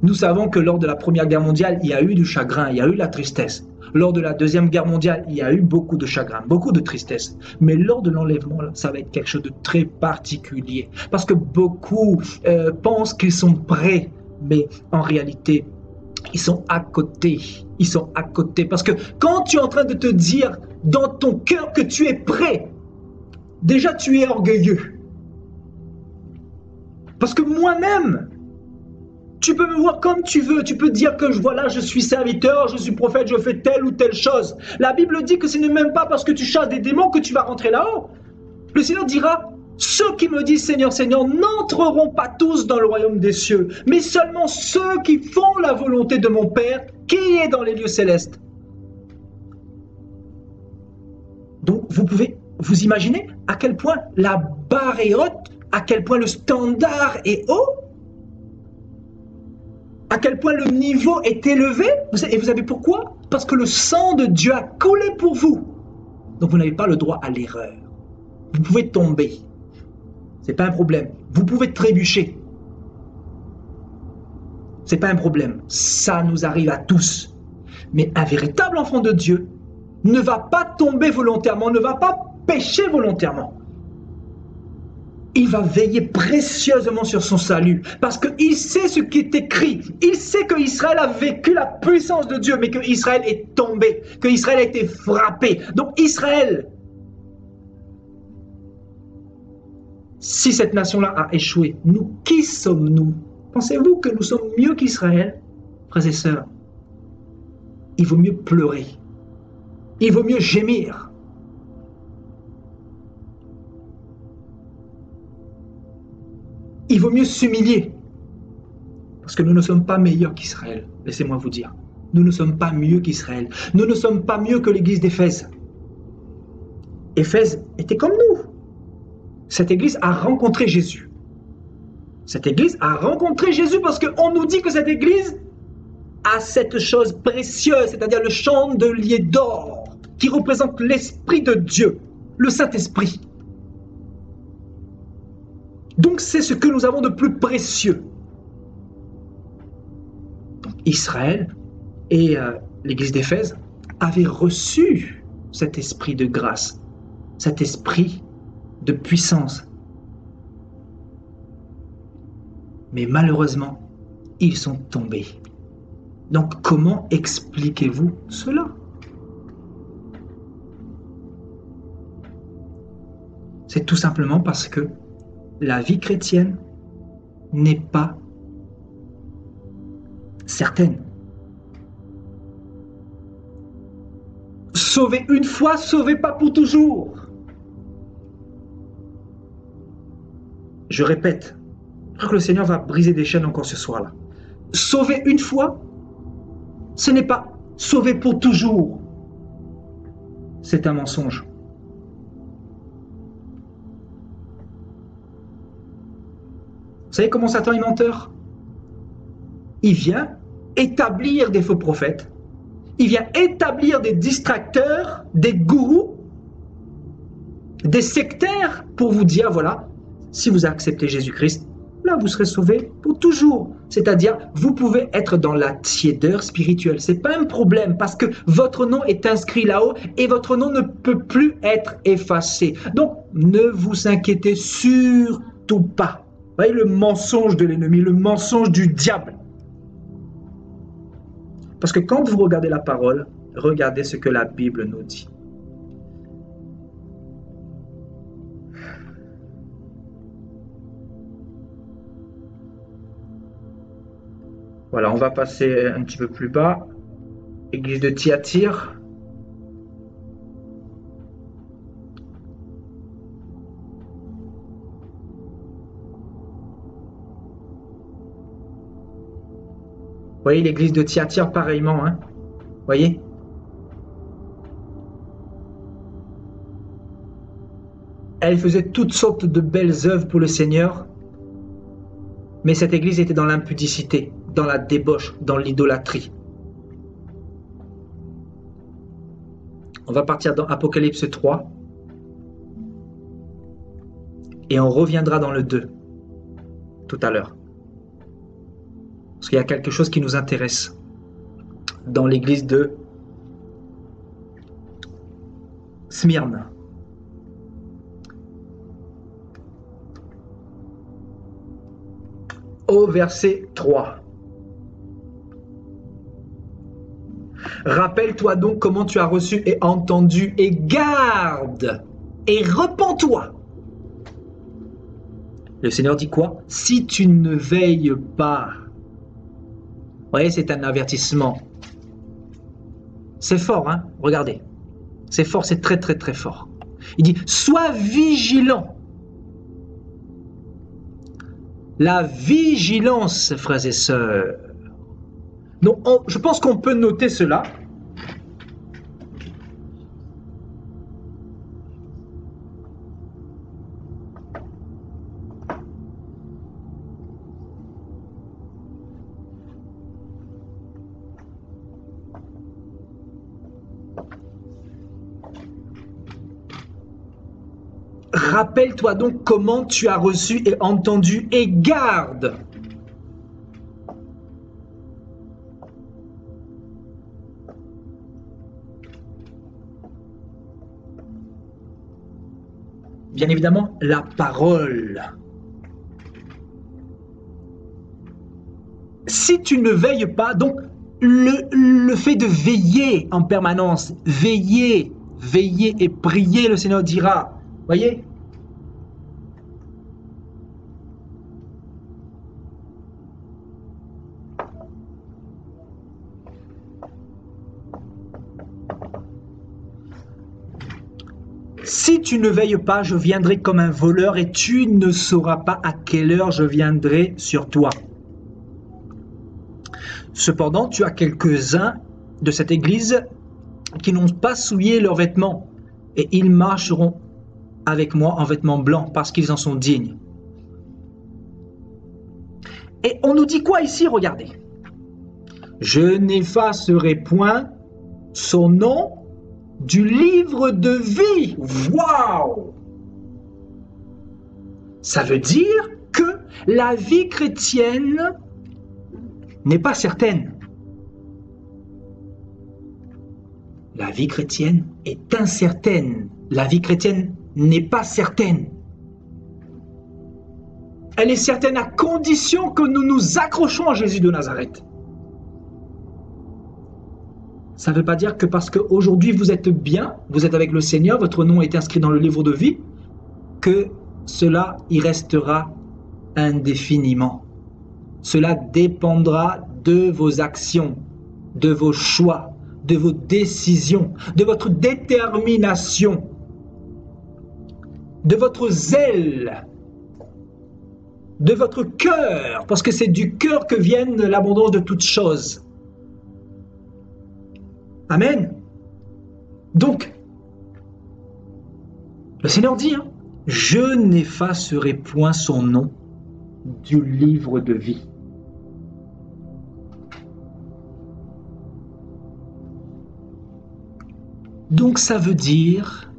Nous savons que lors de la Première Guerre mondiale, il y a eu du chagrin, il y a eu de la tristesse. Lors de la Deuxième Guerre mondiale, il y a eu beaucoup de chagrin, beaucoup de tristesse. Mais lors de l'enlèvement, ça va être quelque chose de très particulier. Parce que beaucoup pensent qu'ils sont prêts, mais en réalité, ils sont à côté. Ils sont à côté. Parce que quand tu es en train de te dire dans ton cœur que tu es prêt, déjà, tu es orgueilleux. Parce que moi-même, tu peux me voir comme tu veux. Tu peux dire que voilà, je suis serviteur, je suis prophète, je fais telle ou telle chose. La Bible dit que ce n'est même pas parce que tu chasses des démons que tu vas rentrer là-haut. Le Seigneur dira, ceux qui me disent Seigneur, Seigneur, n'entreront pas tous dans le royaume des cieux, mais seulement ceux qui font la volonté de mon Père qui est dans les lieux célestes. Donc, vous pouvez vous imaginez à quel point la barre est haute, à quel point le standard est haut, à quel point le niveau est élevé. Et vous savez pourquoi? Parce que le sang de Dieu a coulé pour vous. Donc vous n'avez pas le droit à l'erreur. Vous pouvez tomber. Ce n'est pas un problème. Vous pouvez trébucher. Ce n'est pas un problème. Ça nous arrive à tous. Mais un véritable enfant de Dieu ne va pas tomber volontairement, ne va pas pécher volontairement. Il va veiller précieusement sur son salut parce qu'il sait ce qui est écrit. Il sait que Israël a vécu la puissance de Dieu, mais que Israël est tombé, que Israël a été frappé. Donc Israël, si cette nation-là a échoué, nous, qui sommes-nous? Pensez-vous que nous sommes mieux qu'Israël, frères et sœurs? Il vaut mieux pleurer. Il vaut mieux gémir. Il vaut mieux s'humilier. Parce que nous ne sommes pas meilleurs qu'Israël. Laissez-moi vous dire. Nous ne sommes pas mieux qu'Israël. Nous ne sommes pas mieux que l'église d'Éphèse. Éphèse était comme nous. Cette église a rencontré Jésus. Cette église a rencontré Jésus parce qu'on nous dit que cette église a cette chose précieuse, c'est-à-dire le chandelier d'or qui représente l'Esprit de Dieu, le Saint-Esprit. Donc c'est ce que nous avons de plus précieux. Donc, Israël et l'église d'Éphèse avaient reçu cet esprit de grâce, cet esprit de puissance. Mais malheureusement, ils sont tombés. Donc comment expliquez-vous cela? C'est tout simplement parce que la vie chrétienne n'est pas certaine. Sauvé une fois, sauvé pas pour toujours. Je répète, je crois que le Seigneur va briser des chaînes encore ce soir-là. Sauvé une fois, ce n'est pas sauvé pour toujours. C'est un mensonge. Vous savez comment Satan est menteur? Il vient établir des faux prophètes, il vient établir des distracteurs, des gourous, des sectaires pour vous dire, voilà, si vous acceptez Jésus-Christ, là, vous serez sauvés pour toujours. C'est-à-dire, vous pouvez être dans la tiédeur spirituelle. Ce n'est pas un problème parce que votre nom est inscrit là-haut et votre nom ne peut plus être effacé. Donc, ne vous inquiétez surtout pas. Vous voyez le mensonge de l'ennemi, le mensonge du diable. Parce que quand vous regardez la parole, regardez ce que la Bible nous dit. Voilà, on va passer un petit peu plus bas. Église de Thyatire. Vous voyez l'église de Thyatire pareillement, hein? Vous voyez? Elle faisait toutes sortes de belles œuvres pour le Seigneur, mais cette église était dans l'impudicité, dans la débauche, dans l'idolâtrie. On va partir dans Apocalypse 3 et on reviendra dans le 2 tout à l'heure. Parce qu'il y a quelque chose qui nous intéresse dans l'église de Smyrne. Au verset 3. Rappelle-toi donc comment tu as reçu et entendu et garde et repens-toi. Le Seigneur dit quoi? Si tu ne veilles pas. Vous voyez, c'est un avertissement. C'est fort, hein? Regardez. C'est fort, c'est très très très fort. Il dit, sois vigilant. La vigilance, frères et sœurs. Donc, je pense qu'on peut noter cela. Rappelle-toi donc comment tu as reçu et entendu et garde. Bien évidemment, la parole. Si tu ne veilles pas, donc le fait de veiller en permanence, veiller et prier, le Seigneur dira, voyez? Si tu ne veilles pas, je viendrai comme un voleur et tu ne sauras pas à quelle heure je viendrai sur toi. Cependant, tu as quelques-uns de cette église qui n'ont pas souillé leurs vêtements et ils marcheront avec moi en vêtements blancs parce qu'ils en sont dignes. Et on nous dit quoi ici? Regardez. Je n'effacerai point son nom du livre de vie. Waouh! Ça veut dire que la vie chrétienne n'est pas certaine. La vie chrétienne est incertaine. La vie chrétienne n'est pas certaine. Elle est certaine à condition que nous nous accrochons à Jésus de Nazareth. Ça ne veut pas dire que parce qu'aujourd'hui vous êtes bien, vous êtes avec le Seigneur, votre nom est inscrit dans le livre de vie, que cela y restera indéfiniment. Cela dépendra de vos actions, de vos choix, de vos décisions, de votre détermination, de votre zèle, de votre cœur, parce que c'est du cœur que viennent l'abondance de toutes choses. Amen. Donc, le Seigneur dit, hein, je n'effacerai point son nom du livre de vie. Donc ça veut dire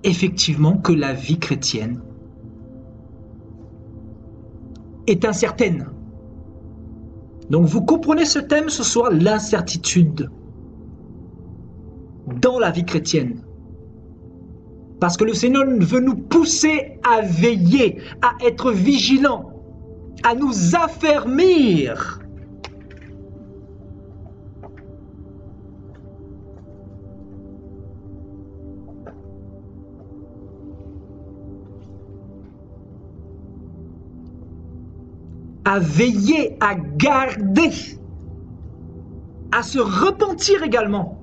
effectivement que la vie chrétienne est incertaine. Donc vous comprenez ce thème ce soir, l'incertitude dans la vie chrétienne. Parce que le Seigneur veut nous pousser à veiller, à être vigilants, à nous affermir. À veiller, à garder, à se repentir également.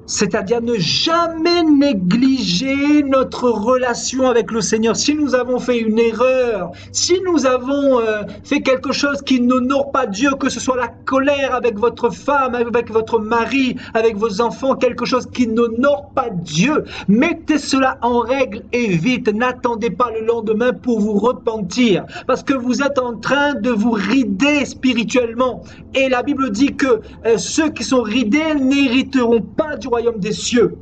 C'est-à-dire ne jamais négliger notre relation avec le Seigneur. Si nous avons fait une erreur, si nous avons fait quelque chose qui n'honore pas Dieu, que ce soit la colère avec votre femme, avec votre mari, avec vos enfants, quelque chose qui n'honore pas Dieu, mettez cela en règle et vite. N'attendez pas le lendemain pour vous repentir, parce que vous êtes en train de vous rider spirituellement. Et la Bible dit que ceux qui sont ridés n'hériteront pas du royaume des cieux.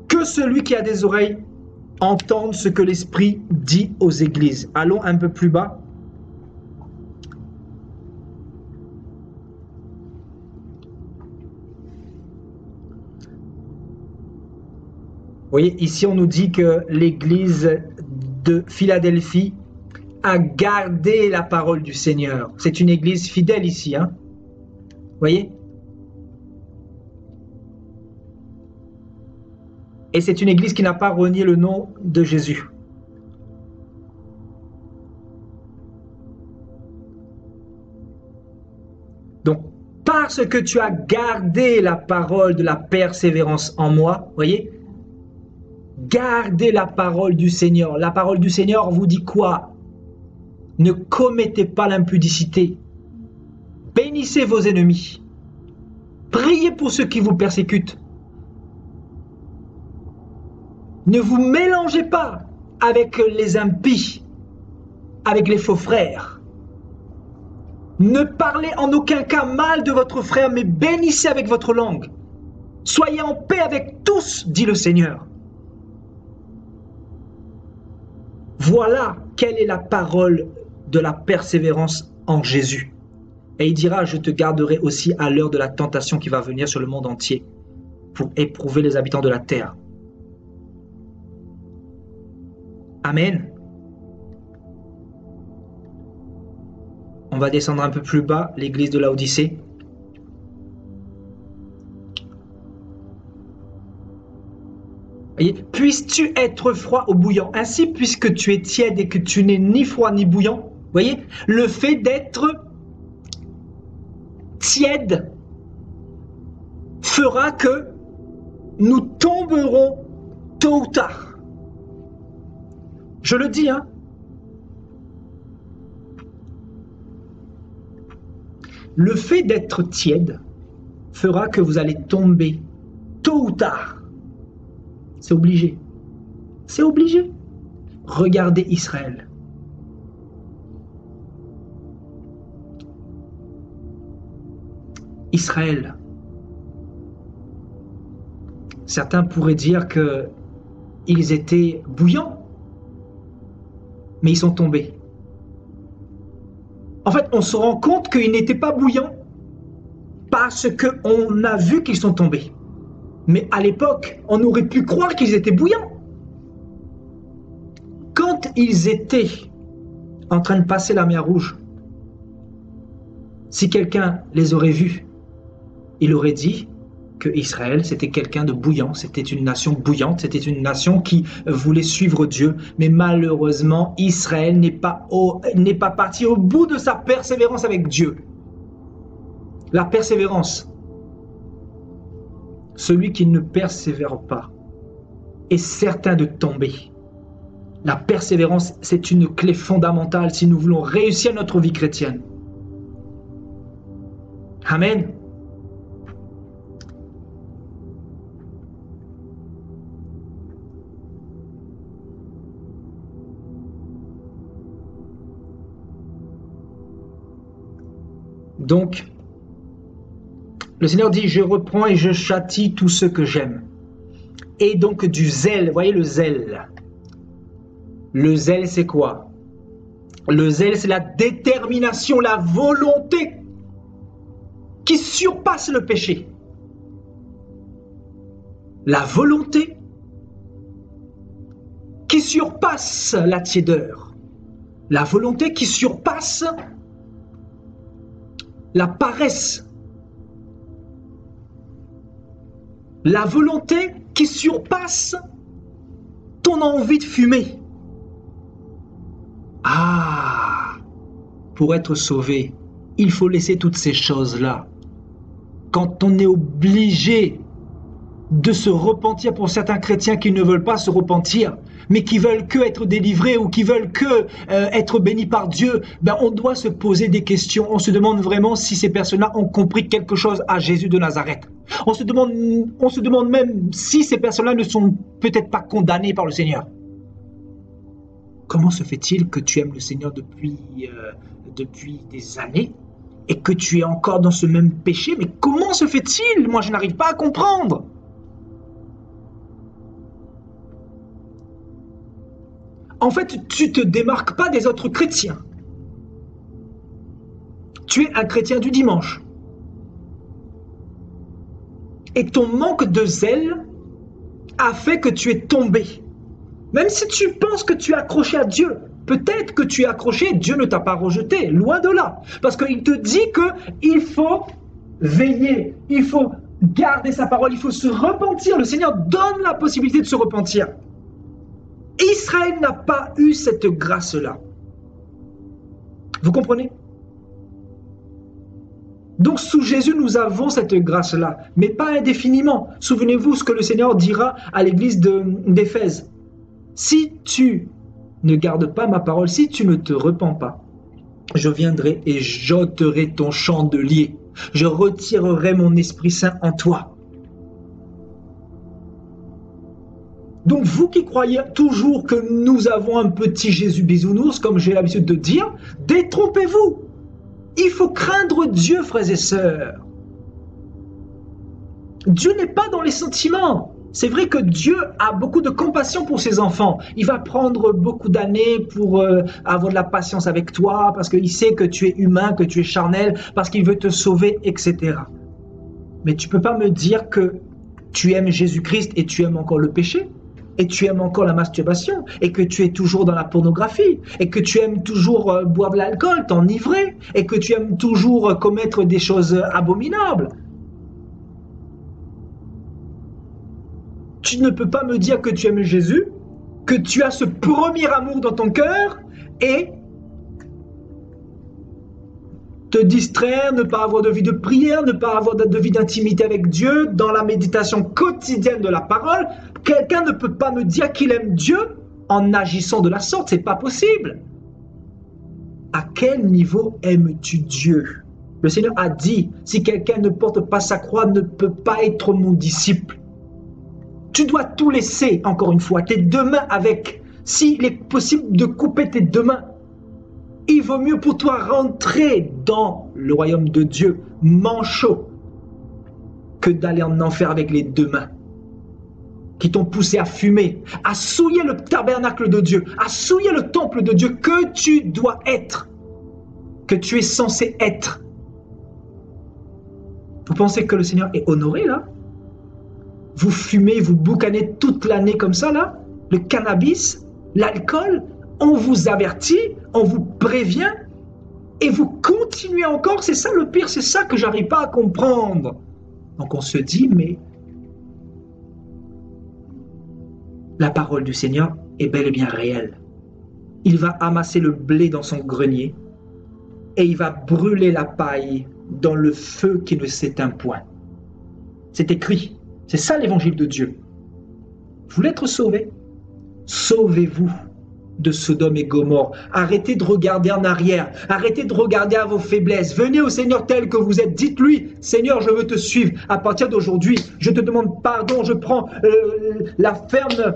Que celui qui a des oreilles entende ce que l'Esprit dit aux églises. Allons un peu plus bas. Vous voyez, ici on nous dit que l'église de Philadelphie à garder la parole du Seigneur. C'est une église fidèle ici, hein? Vous voyez? Et c'est une église qui n'a pas renié le nom de Jésus. Donc, parce que tu as gardé la parole de la persévérance en moi, vous voyez? Gardez la parole du Seigneur. La parole du Seigneur vous dit quoi? Ne commettez pas l'impudicité. Bénissez vos ennemis. Priez pour ceux qui vous persécutent. Ne vous mélangez pas avec les impies, avec les faux frères. Ne parlez en aucun cas mal de votre frère, mais bénissez avec votre langue. Soyez en paix avec tous, dit le Seigneur. Voilà quelle est la parole de la persévérance en Jésus. Et il dira, je te garderai aussi à l'heure de la tentation qui va venir sur le monde entier pour éprouver les habitants de la terre. Amen. On va descendre un peu plus bas, l'église de Laodicée. Puisses-tu être froid ou bouillant? Ainsi, puisque tu es tiède et que tu n'es ni froid ni bouillant, voyez, le fait d'être tiède fera que nous tomberons tôt ou tard. Je le dis, hein. Le fait d'être tiède fera que vous allez tomber tôt ou tard. C'est obligé. C'est obligé. Regardez Israël. Israël. Certains pourraient dire qu'ils étaient bouillants, mais ils sont tombés. En fait, on se rend compte qu'ils n'étaient pas bouillants parce qu'on a vu qu'ils sont tombés. Mais à l'époque, on aurait pu croire qu'ils étaient bouillants. Quand ils étaient en train de passer la mer Rouge, si quelqu'un les aurait vus, il aurait dit que Israël, c'était quelqu'un de bouillant, c'était une nation bouillante, c'était une nation qui voulait suivre Dieu. Mais malheureusement, Israël n'est pas parti au bout de sa persévérance avec Dieu. La persévérance. Celui qui ne persévère pas est certain de tomber. La persévérance, c'est une clé fondamentale si nous voulons réussir notre vie chrétienne. Amen. Donc, le Seigneur dit, je reprends et je châtie tous ceux que j'aime. Et donc du zèle, voyez le zèle. Le zèle, c'est quoi? Le zèle, c'est la détermination, la volonté qui surpasse le péché. La volonté qui surpasse la tiédeur. La volonté qui surpasse la paresse. La volonté qui surpasse ton envie de fumer. Ah, pour être sauvé, il faut laisser toutes ces choses-là. Quand on est obligé de se repentir pour certains chrétiens qui ne veulent pas se repentir, mais qui veulent que être délivrés ou qui veulent que être bénis par Dieu, ben on doit se poser des questions. On se demande vraiment si ces personnes-là ont compris quelque chose à Jésus de Nazareth. On se demande même si ces personnes-là ne sont peut-être pas condamnées par le Seigneur. Comment se fait-il que tu aimes le Seigneur depuis des années et que tu es encore dans ce même péché? Mais comment se fait-il? Moi, je n'arrive pas à comprendre. En fait, tu ne te démarques pas des autres chrétiens. Tu es un chrétien du dimanche. Et ton manque de zèle a fait que tu es tombé. Même si tu penses que tu es accroché à Dieu, peut-être que tu es accroché, Dieu ne t'a pas rejeté, loin de là. Parce qu'il te dit qu'il faut veiller, il faut garder sa parole, il faut se repentir. Le Seigneur donne la possibilité de se repentir. Israël n'a pas eu cette grâce-là. Vous comprenez? Donc sous Jésus, nous avons cette grâce-là, mais pas indéfiniment. Souvenez-vous ce que le Seigneur dira à l'église d'Éphèse. Si tu ne gardes pas ma parole, si tu ne te repens pas, je viendrai et j'ôterai ton chandelier. Je retirerai mon Esprit Saint en toi. Donc vous qui croyez toujours que nous avons un petit Jésus bisounours, comme j'ai l'habitude de dire, détrompez-vous. Il faut craindre Dieu, frères et sœurs. Dieu n'est pas dans les sentiments. C'est vrai que Dieu a beaucoup de compassion pour ses enfants. Il va prendre beaucoup d'années pour avoir de la patience avec toi, parce qu'il sait que tu es humain, que tu es charnel, parce qu'il veut te sauver, etc. Mais tu ne peux pas me dire que tu aimes Jésus-Christ et tu aimes encore le péché, et tu aimes encore la masturbation, et que tu es toujours dans la pornographie, et que tu aimes toujours boire de l'alcool, t'enivrer, et que tu aimes toujours commettre des choses abominables. Tu ne peux pas me dire que tu aimes Jésus, que tu as ce premier amour dans ton cœur, et te distraire, ne pas avoir de vie de prière, ne pas avoir de vie d'intimité avec Dieu, dans la méditation quotidienne de la parole. Quelqu'un ne peut pas me dire qu'il aime Dieu en agissant de la sorte, c'est pas possible. À quel niveau aimes-tu Dieu? Le Seigneur a dit, si quelqu'un ne porte pas sa croix, ne peut pas être mon disciple. Tu dois tout laisser, encore une fois, tes deux mains avec. S'il est possible de couper tes deux mains, il vaut mieux pour toi rentrer dans le royaume de Dieu manchot que d'aller en enfer avec les deux mains qui t'ont poussé à fumer, à souiller le tabernacle de Dieu, à souiller le temple de Dieu que tu dois être, que tu es censé être. Vous pensez que le Seigneur est honoré là? Vous fumez, vous boucanez toute l'année comme ça là? Le cannabis, l'alcool, on vous avertit, on vous prévient et vous continuez encore. C'est ça le pire, c'est ça que j'arrive pas à comprendre. Donc on se dit, mais la parole du Seigneur est bel et bien réelle. Il va amasser le blé dans son grenier et il va brûler la paille dans le feu qui ne s'éteint point. C'est écrit, c'est ça l'évangile de Dieu. Vous voulez être sauvé? Sauvez-vous de Sodome et Gomorrhe. Arrêtez de regarder en arrière. Arrêtez de regarder à vos faiblesses. Venez au Seigneur tel que vous êtes. Dites-lui, Seigneur, je veux te suivre. À partir d'aujourd'hui, je te demande pardon. Je prends la ferme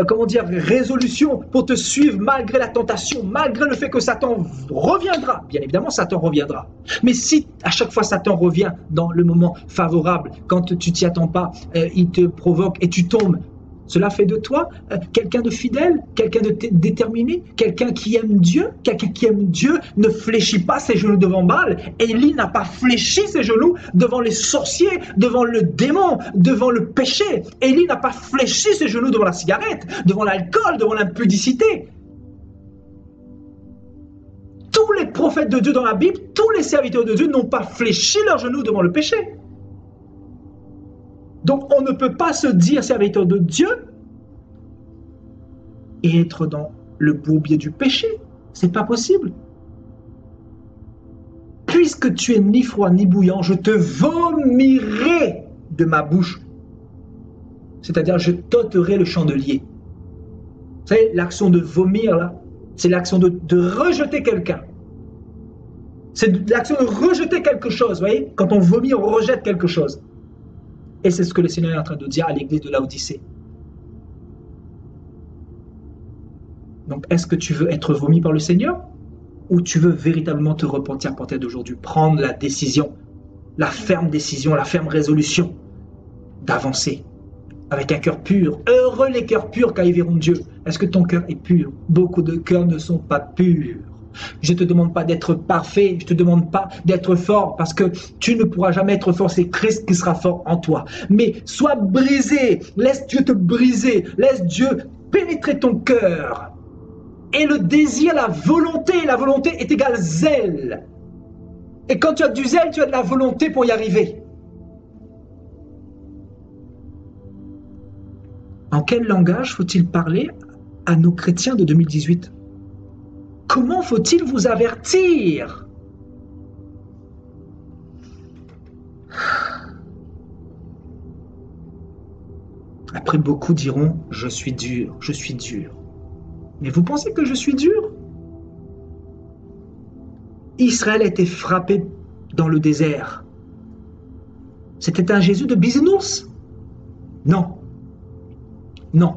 comment dire, résolution pour te suivre malgré la tentation, malgré le fait que Satan reviendra. Bien évidemment, Satan reviendra. Mais si à chaque fois Satan revient dans le moment favorable, quand tu t'y attends pas, il te provoque et tu tombes, cela fait de toi quelqu'un de fidèle, quelqu'un de déterminé, quelqu'un qui aime Dieu. Quelqu'un qui aime Dieu ne fléchit pas ses genoux devant Baal. Élie n'a pas fléchi ses genoux devant les sorciers, devant le démon, devant le péché. Élie n'a pas fléchi ses genoux devant la cigarette, devant l'alcool, devant l'impudicité. Tous les prophètes de Dieu dans la Bible, tous les serviteurs de Dieu n'ont pas fléchi leurs genoux devant le péché. Donc on ne peut pas se dire serviteur de Dieu et être dans le bourbier du péché. C'est pas possible. Puisque tu es ni froid ni bouillant, je te vomirai de ma bouche. C'est-à-dire, je t'ôterai le chandelier. Vous savez, l'action de vomir, là, c'est l'action de rejeter quelqu'un. C'est l'action de rejeter quelque chose, vous voyez. Quand on vomit, on rejette quelque chose. Et c'est ce que le Seigneur est en train de dire à l'église de Laodicée. Donc, est-ce que tu veux être vomi par le Seigneur ou tu veux véritablement te repentir à partir d'aujourd'hui, prendre la décision, la ferme décision, la ferme résolution d'avancer avec un cœur pur. Heureux les cœurs purs car ils verront Dieu. Est-ce que ton cœur est pur? Beaucoup de cœurs ne sont pas purs. Je ne te demande pas d'être parfait, je ne te demande pas d'être fort parce que tu ne pourras jamais être fort, c'est Christ qui sera fort en toi. Mais sois brisé, laisse Dieu te briser, laisse Dieu pénétrer ton cœur. Et le désir, la volonté est égale zèle. Et quand tu as du zèle, tu as de la volonté pour y arriver. En quel langage faut-il parler à nos chrétiens de 2018 ? Comment faut-il vous avertir? Après, beaucoup diront, je suis dur, je suis dur. Mais vous pensez que je suis dur? Israël a été frappé dans le désert. C'était un Jésus de bisounours? Non. Non.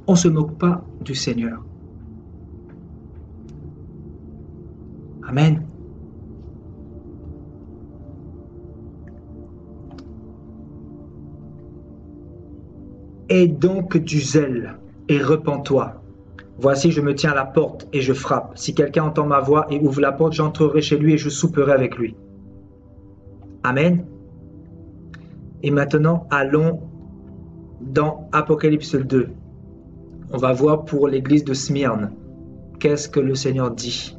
On ne se moque pas du Seigneur. Amen. Aie donc du zèle et repens-toi. Voici, je me tiens à la porte et je frappe. Si quelqu'un entend ma voix et ouvre la porte, j'entrerai chez lui et je souperai avec lui. Amen. Et maintenant, allons dans Apocalypse 2. On va voir pour l'église de Smyrne. Qu'est-ce que le Seigneur dit?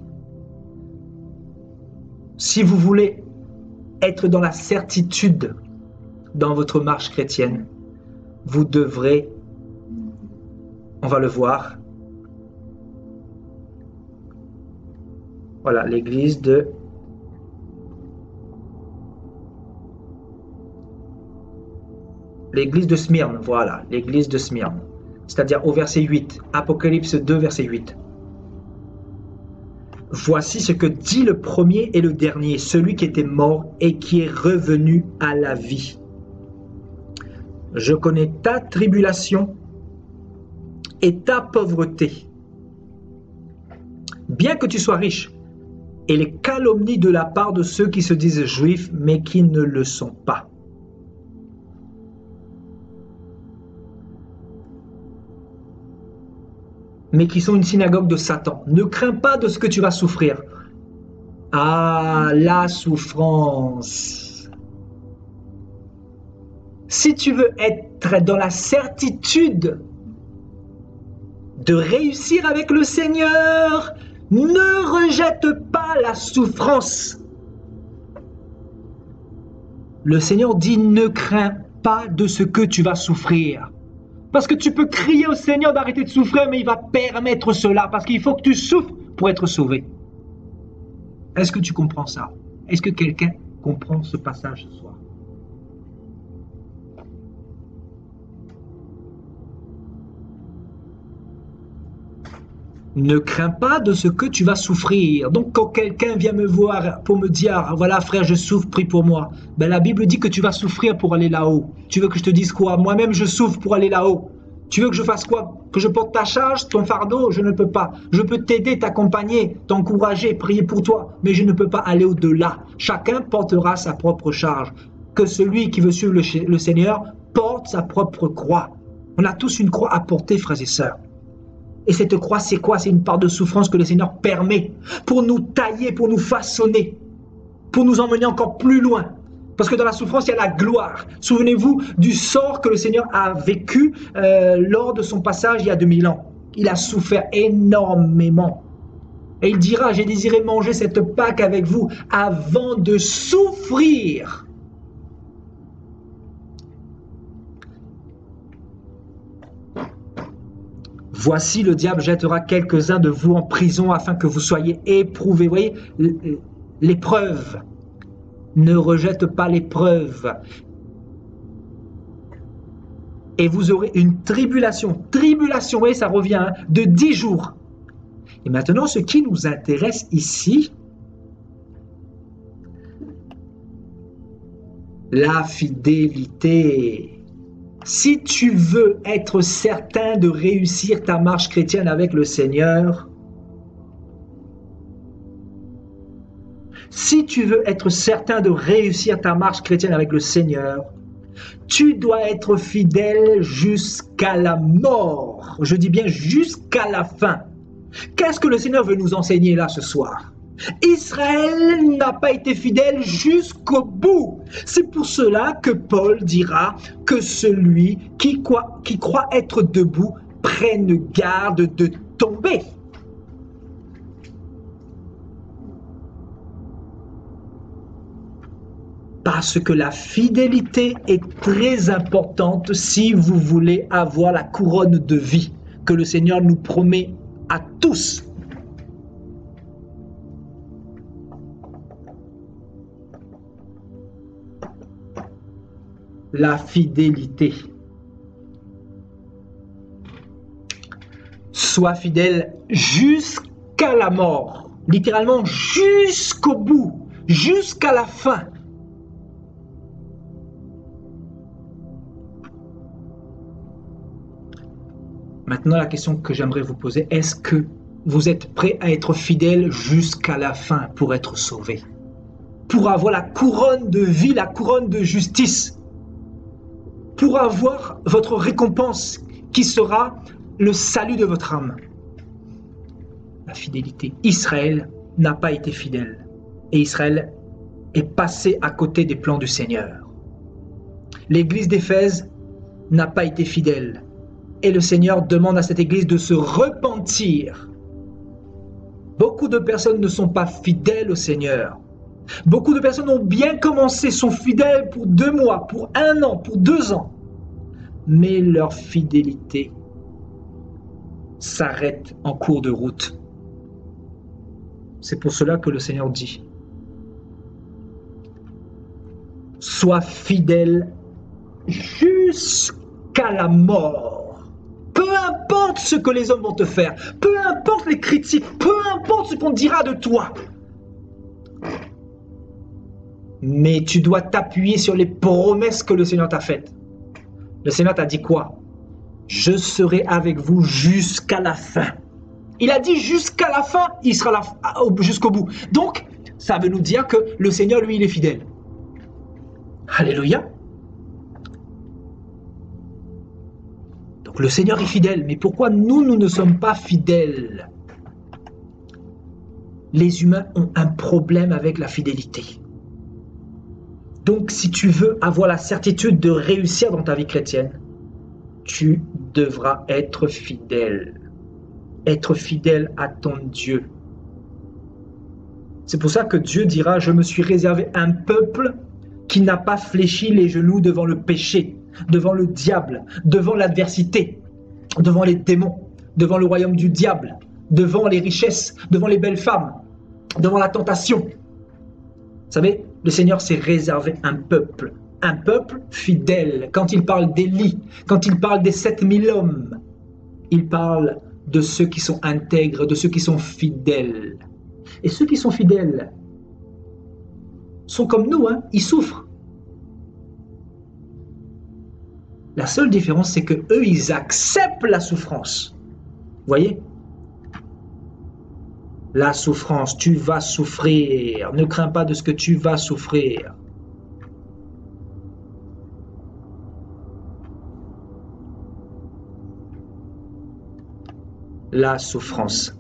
Si vous voulez être dans la certitude dans votre marche chrétienne, vous devrez, on va le voir, voilà, l'église de Smyrne, voilà, l'église de Smyrne, c'est-à-dire au verset 8, Apocalypse 2, verset 8. Voici ce que dit le premier et le dernier, celui qui était mort et qui est revenu à la vie. Je connais ta tribulation et ta pauvreté, bien que tu sois riche, et les calomnies de la part de ceux qui se disent juifs, mais qui ne le sont pas. Mais qui sont une synagogue de Satan. Ne crains pas de ce que tu vas souffrir. Ah, la souffrance. Si tu veux être dans la certitude de réussir avec le Seigneur, ne rejette pas la souffrance. Le Seigneur dit, ne crains pas de ce que tu vas souffrir. Parce que tu peux crier au Seigneur d'arrêter de souffrir, mais il va permettre cela, parce qu'il faut que tu souffres pour être sauvé. Est-ce que tu comprends ça? Est-ce que quelqu'un comprend ce passage ce soir? Ne crains pas de ce que tu vas souffrir. Donc quand quelqu'un vient me voir pour me dire, voilà frère, je souffre, prie pour moi. Ben, la Bible dit que tu vas souffrir pour aller là-haut. Tu veux que je te dise quoi? Moi-même, je souffre pour aller là-haut. Tu veux que je fasse quoi? Que je porte ta charge, ton fardeau? Je ne peux pas. Je peux t'aider, t'accompagner, t'encourager, prier pour toi, mais je ne peux pas aller au-delà. Chacun portera sa propre charge. Que celui qui veut suivre le Seigneur porte sa propre croix. On a tous une croix à porter, frères et sœurs. Et cette croix, c'est quoi? C'est une part de souffrance que le Seigneur permet pour nous tailler, pour nous façonner, pour nous emmener encore plus loin. Parce que dans la souffrance, il y a la gloire. Souvenez-vous du sort que le Seigneur a vécu lors de son passage il y a 2000 ans. Il a souffert énormément. Et il dira, j'ai désiré manger cette Pâque avec vous avant de souffrir. Voici, le diable jettera quelques-uns de vous en prison afin que vous soyez éprouvés. Vous voyez, l'épreuve. Ne rejette pas l'épreuve. Et vous aurez une tribulation. Tribulation, vous voyez, ça revient, hein, de 10 jours. Et maintenant, ce qui nous intéresse ici, la fidélité. Si tu veux être certain de réussir ta marche chrétienne avec le Seigneur, si tu veux être certain de réussir ta marche chrétienne avec le Seigneur, tu dois être fidèle jusqu'à la mort. Je dis bien jusqu'à la fin. Qu'est-ce que le Seigneur veut nous enseigner là ce soir? Israël n'a pas été fidèle jusqu'au bout. C'est pour cela que Paul dira que celui qui croit être debout prenne garde de tomber. Parce que la fidélité est très importante si vous voulez avoir la couronne de vie que le Seigneur nous promet à tous. La fidélité. Sois fidèle jusqu'à la mort, littéralement jusqu'au bout, jusqu'à la fin. Maintenant, la question que j'aimerais vous poser, est-ce que vous êtes prêt à être fidèle jusqu'à la fin pour être sauvé? Pour avoir la couronne de vie, la couronne de justice? Pour avoir votre récompense qui sera le salut de votre âme. La fidélité. Israël n'a pas été fidèle. Et Israël est passé à côté des plans du Seigneur. L'église d'Éphèse n'a pas été fidèle. Et le Seigneur demande à cette église de se repentir. Beaucoup de personnes ne sont pas fidèles au Seigneur. Beaucoup de personnes ont bien commencé, sont fidèles pour 2 mois, pour 1 an, pour 2 ans. Mais leur fidélité s'arrête en cours de route. C'est pour cela que le Seigneur dit, sois fidèle jusqu'à la mort. Peu importe ce que les hommes vont te faire, peu importe les critiques, peu importe ce qu'on dira de toi. Mais tu dois t'appuyer sur les promesses que le Seigneur t'a faites. Le Seigneur t'a dit quoi? Je serai avec vous jusqu'à la fin. Il a dit jusqu'à la fin, il sera là jusqu'au bout. Donc, ça veut nous dire que le Seigneur, lui, il est fidèle. Alléluia. Donc, le Seigneur est fidèle. Mais pourquoi nous ne sommes pas fidèles? Les humains ont un problème avec la fidélité. Donc, si tu veux avoir la certitude de réussir dans ta vie chrétienne, tu devras être fidèle. Être fidèle à ton Dieu. C'est pour ça que Dieu dira, je me suis réservé un peuple qui n'a pas fléchi les genoux devant le péché, devant le diable, devant l'adversité, devant les démons, devant le royaume du diable, devant les richesses, devant les belles femmes, devant la tentation. Vous savez, le Seigneur s'est réservé un peuple fidèle. Quand il parle d'Élie, quand il parle des 7000 hommes, il parle de ceux qui sont intègres, de ceux qui sont fidèles. Et ceux qui sont fidèles sont comme nous, hein, ils souffrent. La seule différence, c'est que eux, ils acceptent la souffrance. Vous voyez? La souffrance, tu vas souffrir. Ne crains pas de ce que tu vas souffrir. La souffrance.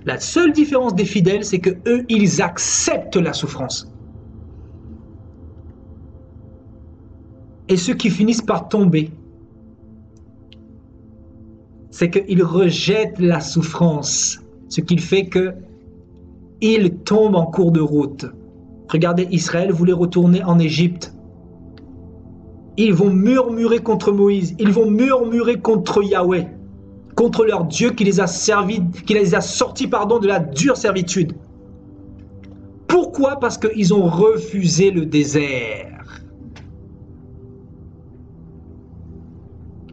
La seule différence des fidèles, c'est que eux, ils acceptent la souffrance. Et ceux qui finissent par tomber, c'est qu'ils rejettent la souffrance, ce qui fait qu'ils tombent en cours de route. Regardez, Israël voulait retourner en Égypte. Ils vont murmurer contre Moïse, ils vont murmurer contre Yahweh, contre leur Dieu qui les a sortis de la dure servitude. Pourquoi? Parce qu'ils ont refusé le désert.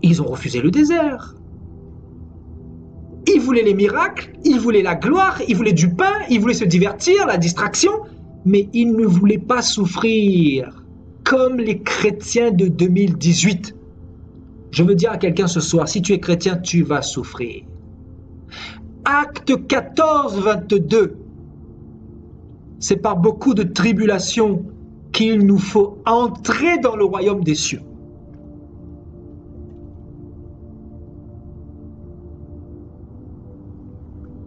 Ils ont refusé le désert. Ils voulaient les miracles, ils voulaient la gloire, ils voulaient du pain, ils voulaient se divertir, la distraction, mais ils ne voulaient pas souffrir, comme les chrétiens de 2018. Je veux dire à quelqu'un ce soir, si tu es chrétien, tu vas souffrir. Acte 14, 22. C'est par beaucoup de tribulations qu'il nous faut entrer dans le royaume des cieux.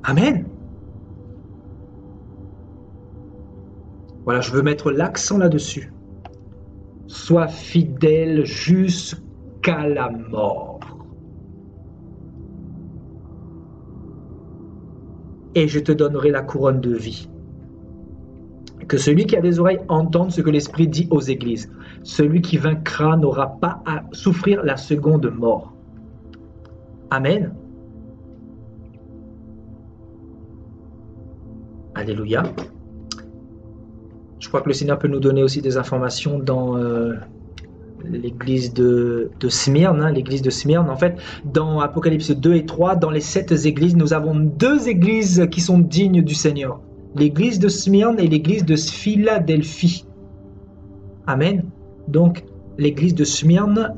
Amen. Voilà, je veux mettre l'accent là-dessus. Sois fidèle jusqu'à la mort. Et je te donnerai la couronne de vie. Que celui qui a des oreilles entende ce que l'Esprit dit aux églises. Celui qui vaincra n'aura pas à souffrir la seconde mort. Amen. Alléluia. Je crois que le Seigneur peut nous donner aussi des informations dans l'église de Smyrne. Hein, l'église de Smyrne, en fait, dans Apocalypse 2 et 3, dans les 7 églises, nous avons 2 églises qui sont dignes du Seigneur. L'église de Smyrne et l'église de Philadelphie. Amen. Donc, l'église de Smyrne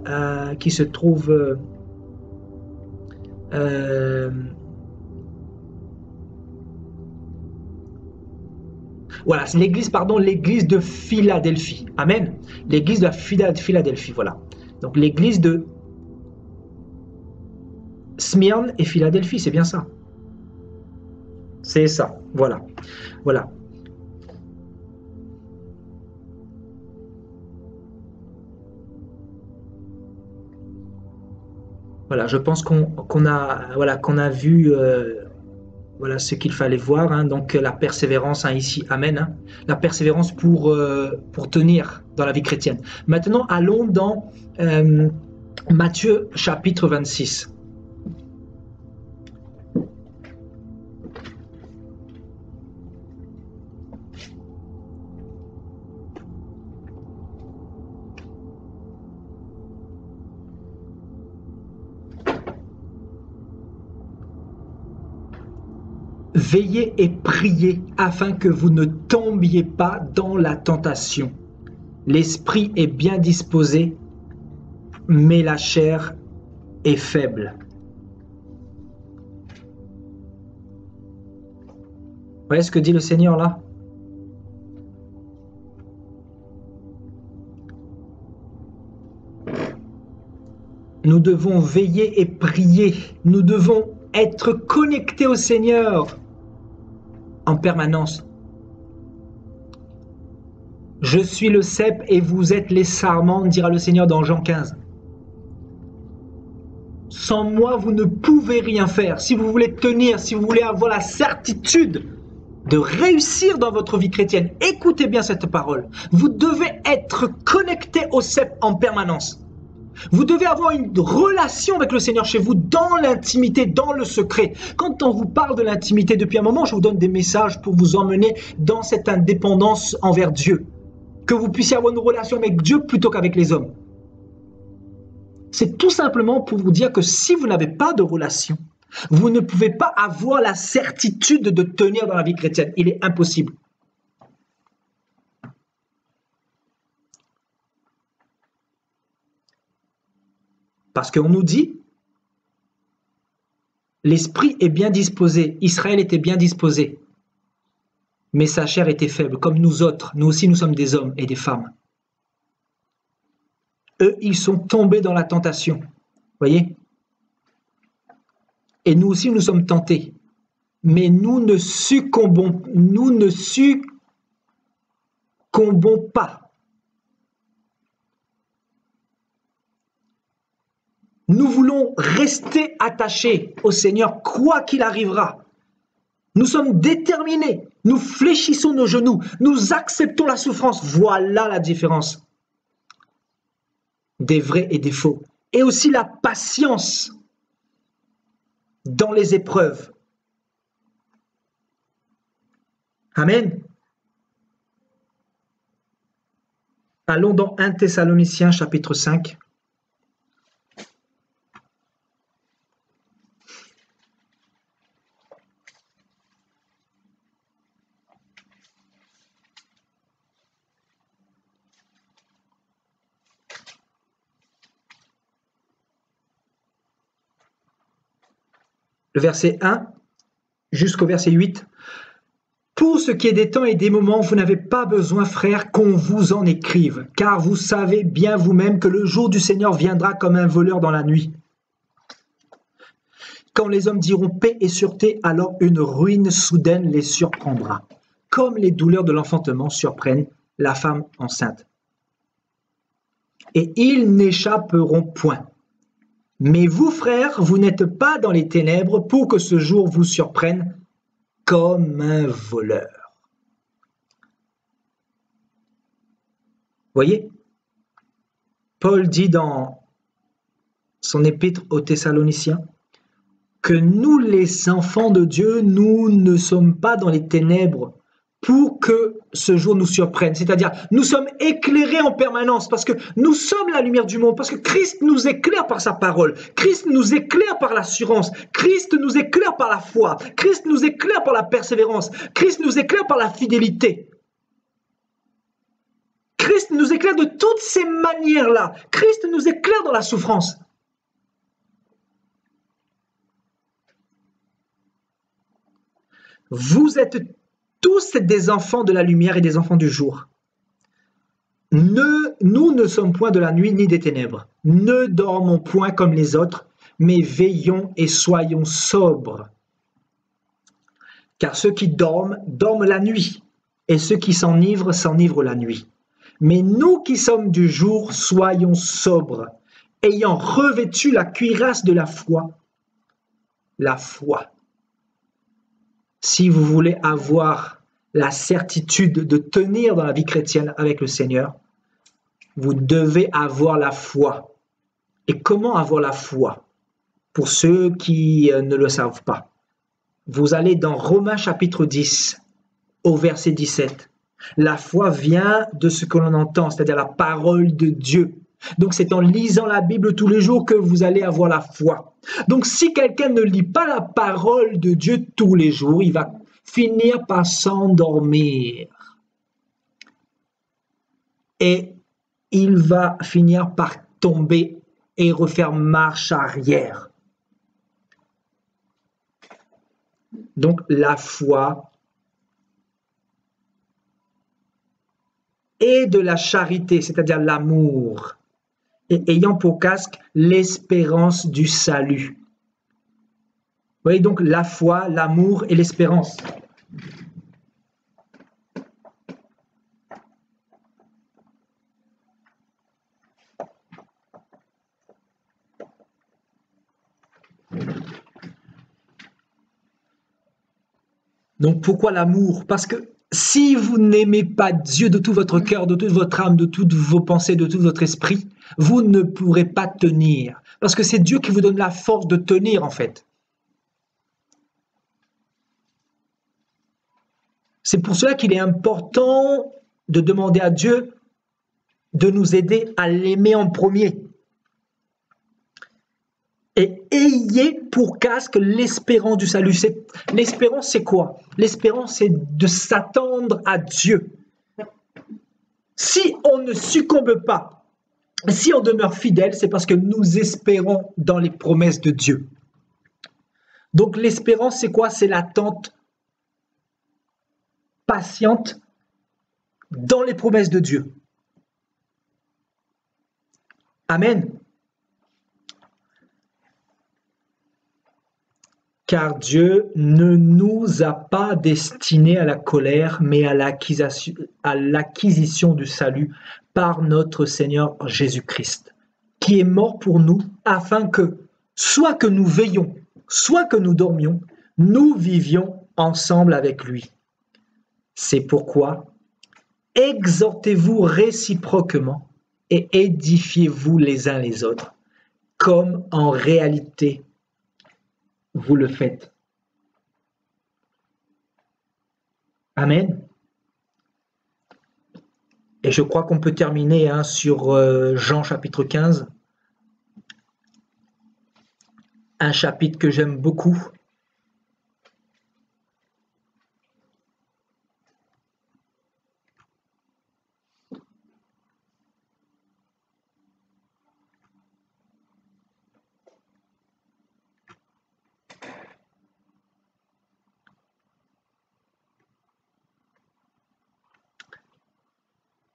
qui se trouve... Voilà, c'est l'église de Philadelphie. Amen. L'église de Philadelphie, voilà. Donc l'église de Smyrne et Philadelphie, c'est bien ça. C'est ça, voilà. Voilà. Voilà, je pense qu'on a vu... voilà ce qu'il fallait voir, hein. Donc la persévérance, hein, ici, amen, hein. La persévérance pour tenir dans la vie chrétienne. Maintenant, allons dans Matthieu chapitre 26. Veillez et priez afin que vous ne tombiez pas dans la tentation. L'esprit est bien disposé, mais la chair est faible. Vous voyez ce que dit le Seigneur là? Nous devons veiller et prier. Nous devons être connectés au Seigneur en permanence. Je suis le cep et vous êtes les sarments, dira le Seigneur dans Jean 15. Sans moi, vous ne pouvez rien faire. Si vous voulez tenir, si vous voulez avoir la certitude de réussir dans votre vie chrétienne, écoutez bien cette parole. Vous devez être connecté au cep en permanence. Vous devez avoir une relation avec le Seigneur chez vous, dans l'intimité, dans le secret. Quand on vous parle de l'intimité depuis un moment, je vous donne des messages pour vous emmener dans cette indépendance envers Dieu. Que vous puissiez avoir une relation avec Dieu plutôt qu'avec les hommes. C'est tout simplement pour vous dire que si vous n'avez pas de relation, Vous ne pouvez pas avoir la certitude de tenir dans la vie chrétienne. Il est impossible. Parce qu'on nous dit, l'esprit est bien disposé, Israël était bien disposé, mais sa chair était faible, comme nous autres. Nous aussi, nous sommes des hommes et des femmes. Eux, ils sont tombés dans la tentation. Voyez? Et nous aussi, nous sommes tentés. Mais nous ne succombons pas. Nous voulons rester attachés au Seigneur, quoi qu'il arrivera. Nous sommes déterminés. Nous fléchissons nos genoux. Nous acceptons la souffrance. Voilà la différence des vrais et des faux. Et aussi la patience dans les épreuves. Amen. Allons dans 1 Thessaloniciens chapitre 5. Le verset 1 jusqu'au verset 8. Pour ce qui est des temps et des moments, vous n'avez pas besoin, frères, qu'on vous en écrive, car vous savez bien vous-même que le jour du Seigneur viendra comme un voleur dans la nuit. Quand les hommes diront paix et sûreté, alors une ruine soudaine les surprendra, comme les douleurs de l'enfantement surprennent la femme enceinte. Et ils n'échapperont point. Mais vous, frères, vous n'êtes pas dans les ténèbres pour que ce jour vous surprenne comme un voleur. Voyez, Paul dit dans son épître aux Thessaloniciens que nous, les enfants de Dieu, nous ne sommes pas dans les ténèbres pour que ce jour nous surprenne. C'est-à-dire, nous sommes éclairés en permanence parce que nous sommes la lumière du monde, parce que Christ nous éclaire par sa parole, Christ nous éclaire par l'assurance, Christ nous éclaire par la foi, Christ nous éclaire par la persévérance, Christ nous éclaire par la fidélité. Christ nous éclaire de toutes ces manières-là. Christ nous éclaire dans la souffrance. Vous êtes tous des enfants de la lumière et des enfants du jour. Nous ne sommes point de la nuit ni des ténèbres. Ne dormons point comme les autres, mais veillons et soyons sobres. Car ceux qui dorment, dorment la nuit, et ceux qui s'enivrent, s'enivrent la nuit. Mais nous qui sommes du jour, soyons sobres, ayant revêtu la cuirasse de la foi. La foi. Si vous voulez avoir la certitude de tenir dans la vie chrétienne avec le Seigneur, vous devez avoir la foi. Et comment avoir la foi? Pour ceux qui ne le savent pas, vous allez dans Romains chapitre 10, au verset 17. La foi vient de ce que l'on entend, c'est-à-dire la parole de Dieu. Donc c'est en lisant la Bible tous les jours que vous allez avoir la foi. Donc si quelqu'un ne lit pas la parole de Dieu tous les jours, il va finir par s'endormir. Et il va finir par tomber et refaire marche arrière. Donc la foi et de la charité, c'est-à-dire l'amour, et ayant pour casque l'espérance du salut. Vous voyez donc la foi, l'amour et l'espérance. Donc pourquoi l'amour? Parce que si vous n'aimez pas Dieu de tout votre cœur, de toute votre âme, de toutes vos pensées, de tout votre esprit, vous ne pourrez pas tenir. Parce que c'est Dieu qui vous donne la force de tenir en fait. C'est pour cela qu'il est important de demander à Dieu de nous aider à l'aimer en premier. Et ayez pour casque l'espérance du salut. L'espérance, c'est quoi? L'espérance, c'est de s'attendre à Dieu. Si on ne succombe pas, si on demeure fidèle, c'est parce que nous espérons dans les promesses de Dieu. Donc l'espérance, c'est quoi? C'est l'attente patiente dans les promesses de Dieu. Amen. Car Dieu ne nous a pas destinés à la colère, mais à l'acquisition du salut par notre Seigneur Jésus-Christ, qui est mort pour nous, afin que, soit que nous veillions, soit que nous dormions, nous vivions ensemble avec lui. C'est pourquoi, exhortez-vous réciproquement et édifiez-vous les uns les autres, comme en réalité vous le faites. Amen. Et je crois qu'on peut terminer sur Jean chapitre 15, un chapitre que j'aime beaucoup.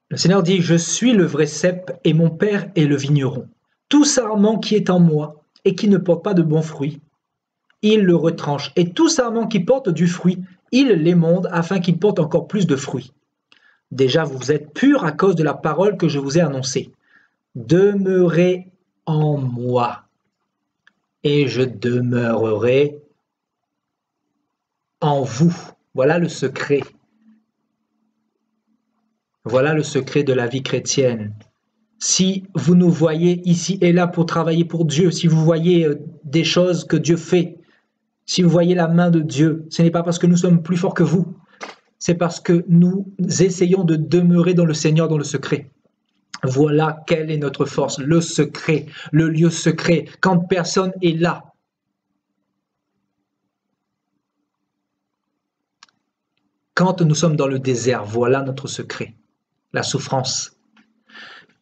Le Seigneur dit, « Je suis le vrai cep et mon Père est le vigneron. Tout sarment qui est en moi et qui ne porte pas de bons fruits, il le retranche. Et tout sarment qui porte du fruit, il l'émonde afin qu'il porte encore plus de fruits. Déjà, vous êtes purs à cause de la parole que je vous ai annoncée. Demeurez en moi et je demeurerai en vous. » Voilà le secret. Voilà le secret de la vie chrétienne. Si vous nous voyez ici et là pour travailler pour Dieu, si vous voyez des choses que Dieu fait, si vous voyez la main de Dieu, ce n'est pas parce que nous sommes plus forts que vous, c'est parce que nous essayons de demeurer dans le Seigneur, dans le secret. Voilà quelle est notre force, le secret, le lieu secret, quand personne est là. Quand nous sommes dans le désert, voilà notre secret, la souffrance.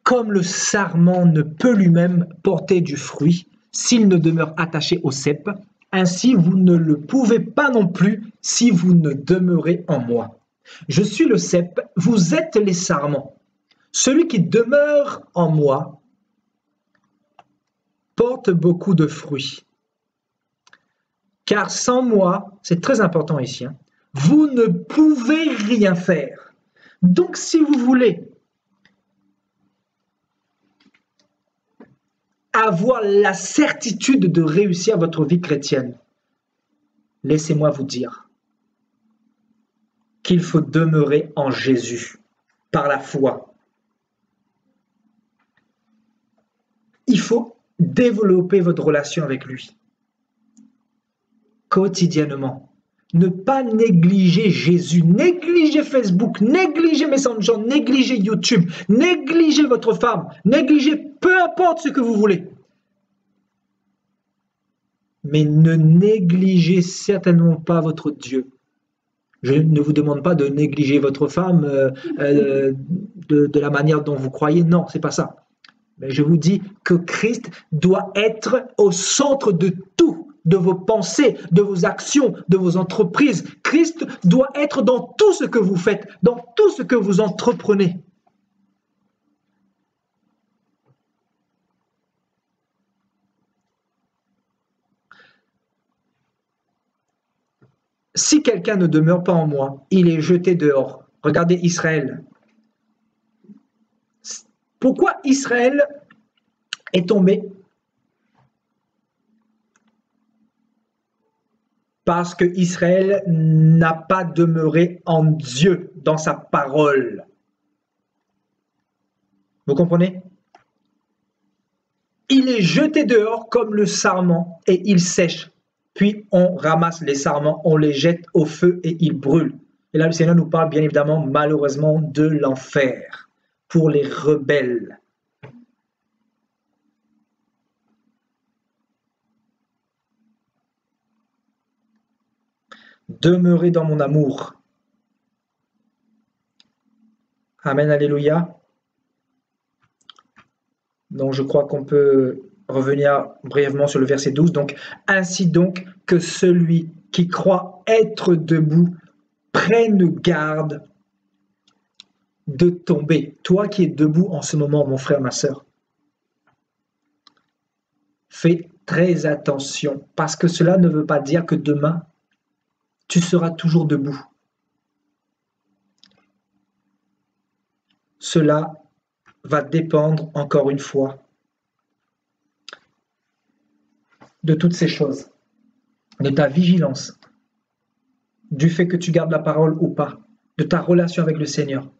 Comme le sarment ne peut lui-même porter du fruit s'il ne demeure attaché au cep, ainsi vous ne le pouvez pas non plus si vous ne demeurez en moi. Je suis le cep, vous êtes les sarments. Celui qui demeure en moi porte beaucoup de fruits. Car sans moi, c'est très important ici, vous ne pouvez rien faire. Donc si vous voulez avoir la certitude de réussir votre vie chrétienne, laissez-moi vous dire qu'il faut demeurer en Jésus par la foi. Il faut développer votre relation avec lui quotidiennement. Ne pas négliger Jésus, négliger Facebook, négliger Messenger, négliger YouTube, négliger votre femme, négliger peu importe ce que vous voulez. Mais ne négligez certainement pas votre Dieu. Je ne vous demande pas de négliger votre femme de la manière dont vous croyez. Non, c'est pas ça. Mais je vous dis que Christ doit être au centre de tout, de vos pensées, de vos actions, de vos entreprises. Christ doit être dans tout ce que vous faites, dans tout ce que vous entreprenez. Si quelqu'un ne demeure pas en moi, il est jeté dehors. Regardez Israël. Pourquoi Israël est tombé? Parce que Israël n'a pas demeuré en Dieu, dans sa parole. Vous comprenez? Il est jeté dehors comme le sarment et il sèche. Puis on ramasse les sarments, on les jette au feu et ils brûlent. Et là, le Seigneur nous parle bien évidemment, malheureusement, de l'enfer pour les rebelles. Demeurez dans mon amour. Amen, alléluia. Donc, je crois qu'on peut revenir brièvement sur le verset 12. Donc, ainsi donc que celui qui croit être debout prenne garde de tomber. Toi qui es debout en ce moment, mon frère, ma sœur, fais très attention parce que cela ne veut pas dire que demain, tu seras toujours debout. Cela va dépendre, encore une fois, de toutes ces choses, de ta vigilance, du fait que tu gardes la parole ou pas, de ta relation avec le Seigneur,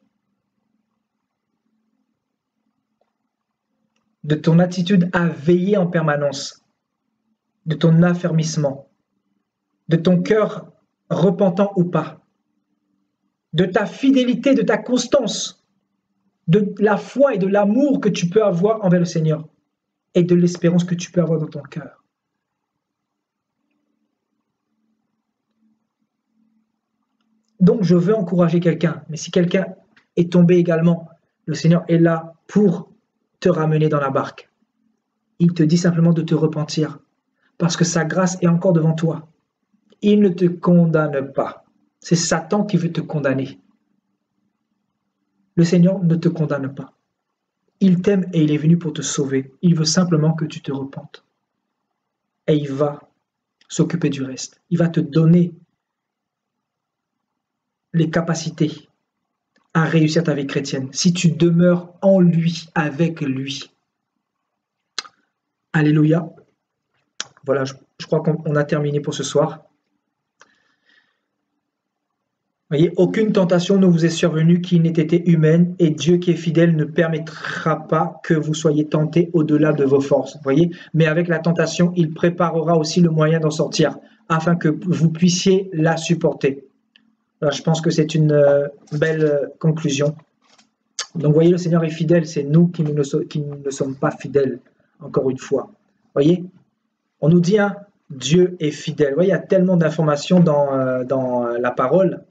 de ton attitude à veiller en permanence, de ton affermissement, de ton cœur repentant ou pas, de ta fidélité, de ta constance, de la foi et de l'amour que tu peux avoir envers le Seigneur et de l'espérance que tu peux avoir dans ton cœur. Donc, je veux encourager quelqu'un, mais si quelqu'un est tombé également, le Seigneur est là pour te ramener dans la barque. Il te dit simplement de te repentir, parce que sa grâce est encore devant toi. Il ne te condamne pas. C'est Satan qui veut te condamner. Le Seigneur ne te condamne pas. Il t'aime et il est venu pour te sauver. Il veut simplement que tu te repentes. Et il va s'occuper du reste. Il va te donner les capacités à réussir ta vie chrétienne si tu demeures en lui, avec lui. Alléluia. Voilà, je crois qu'on a terminé pour ce soir. Voyez, aucune tentation ne vous est survenue qui n'ait été humaine et Dieu qui est fidèle ne permettra pas que vous soyez tentés au-delà de vos forces. Voyez, mais avec la tentation, il préparera aussi le moyen d'en sortir afin que vous puissiez la supporter. Alors, je pense que c'est une belle conclusion. Donc, voyez, le Seigneur est fidèle, c'est nous qui ne sommes pas fidèles, encore une fois. Voyez, on nous dit, hein, Dieu est fidèle. Voyez, il y a tellement d'informations dans la parole,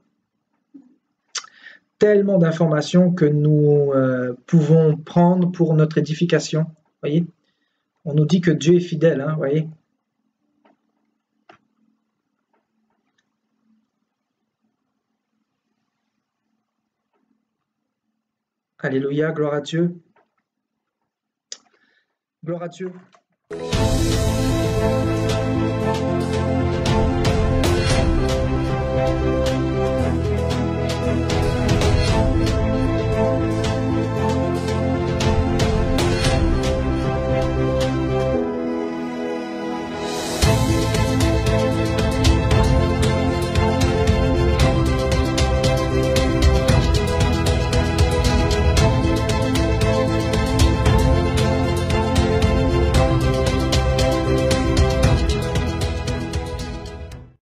tellement d'informations que nous pouvons prendre pour notre édification. Voyez, on nous dit que Dieu est fidèle, hein, voyez. Alléluia, gloire à Dieu. Gloire à Dieu.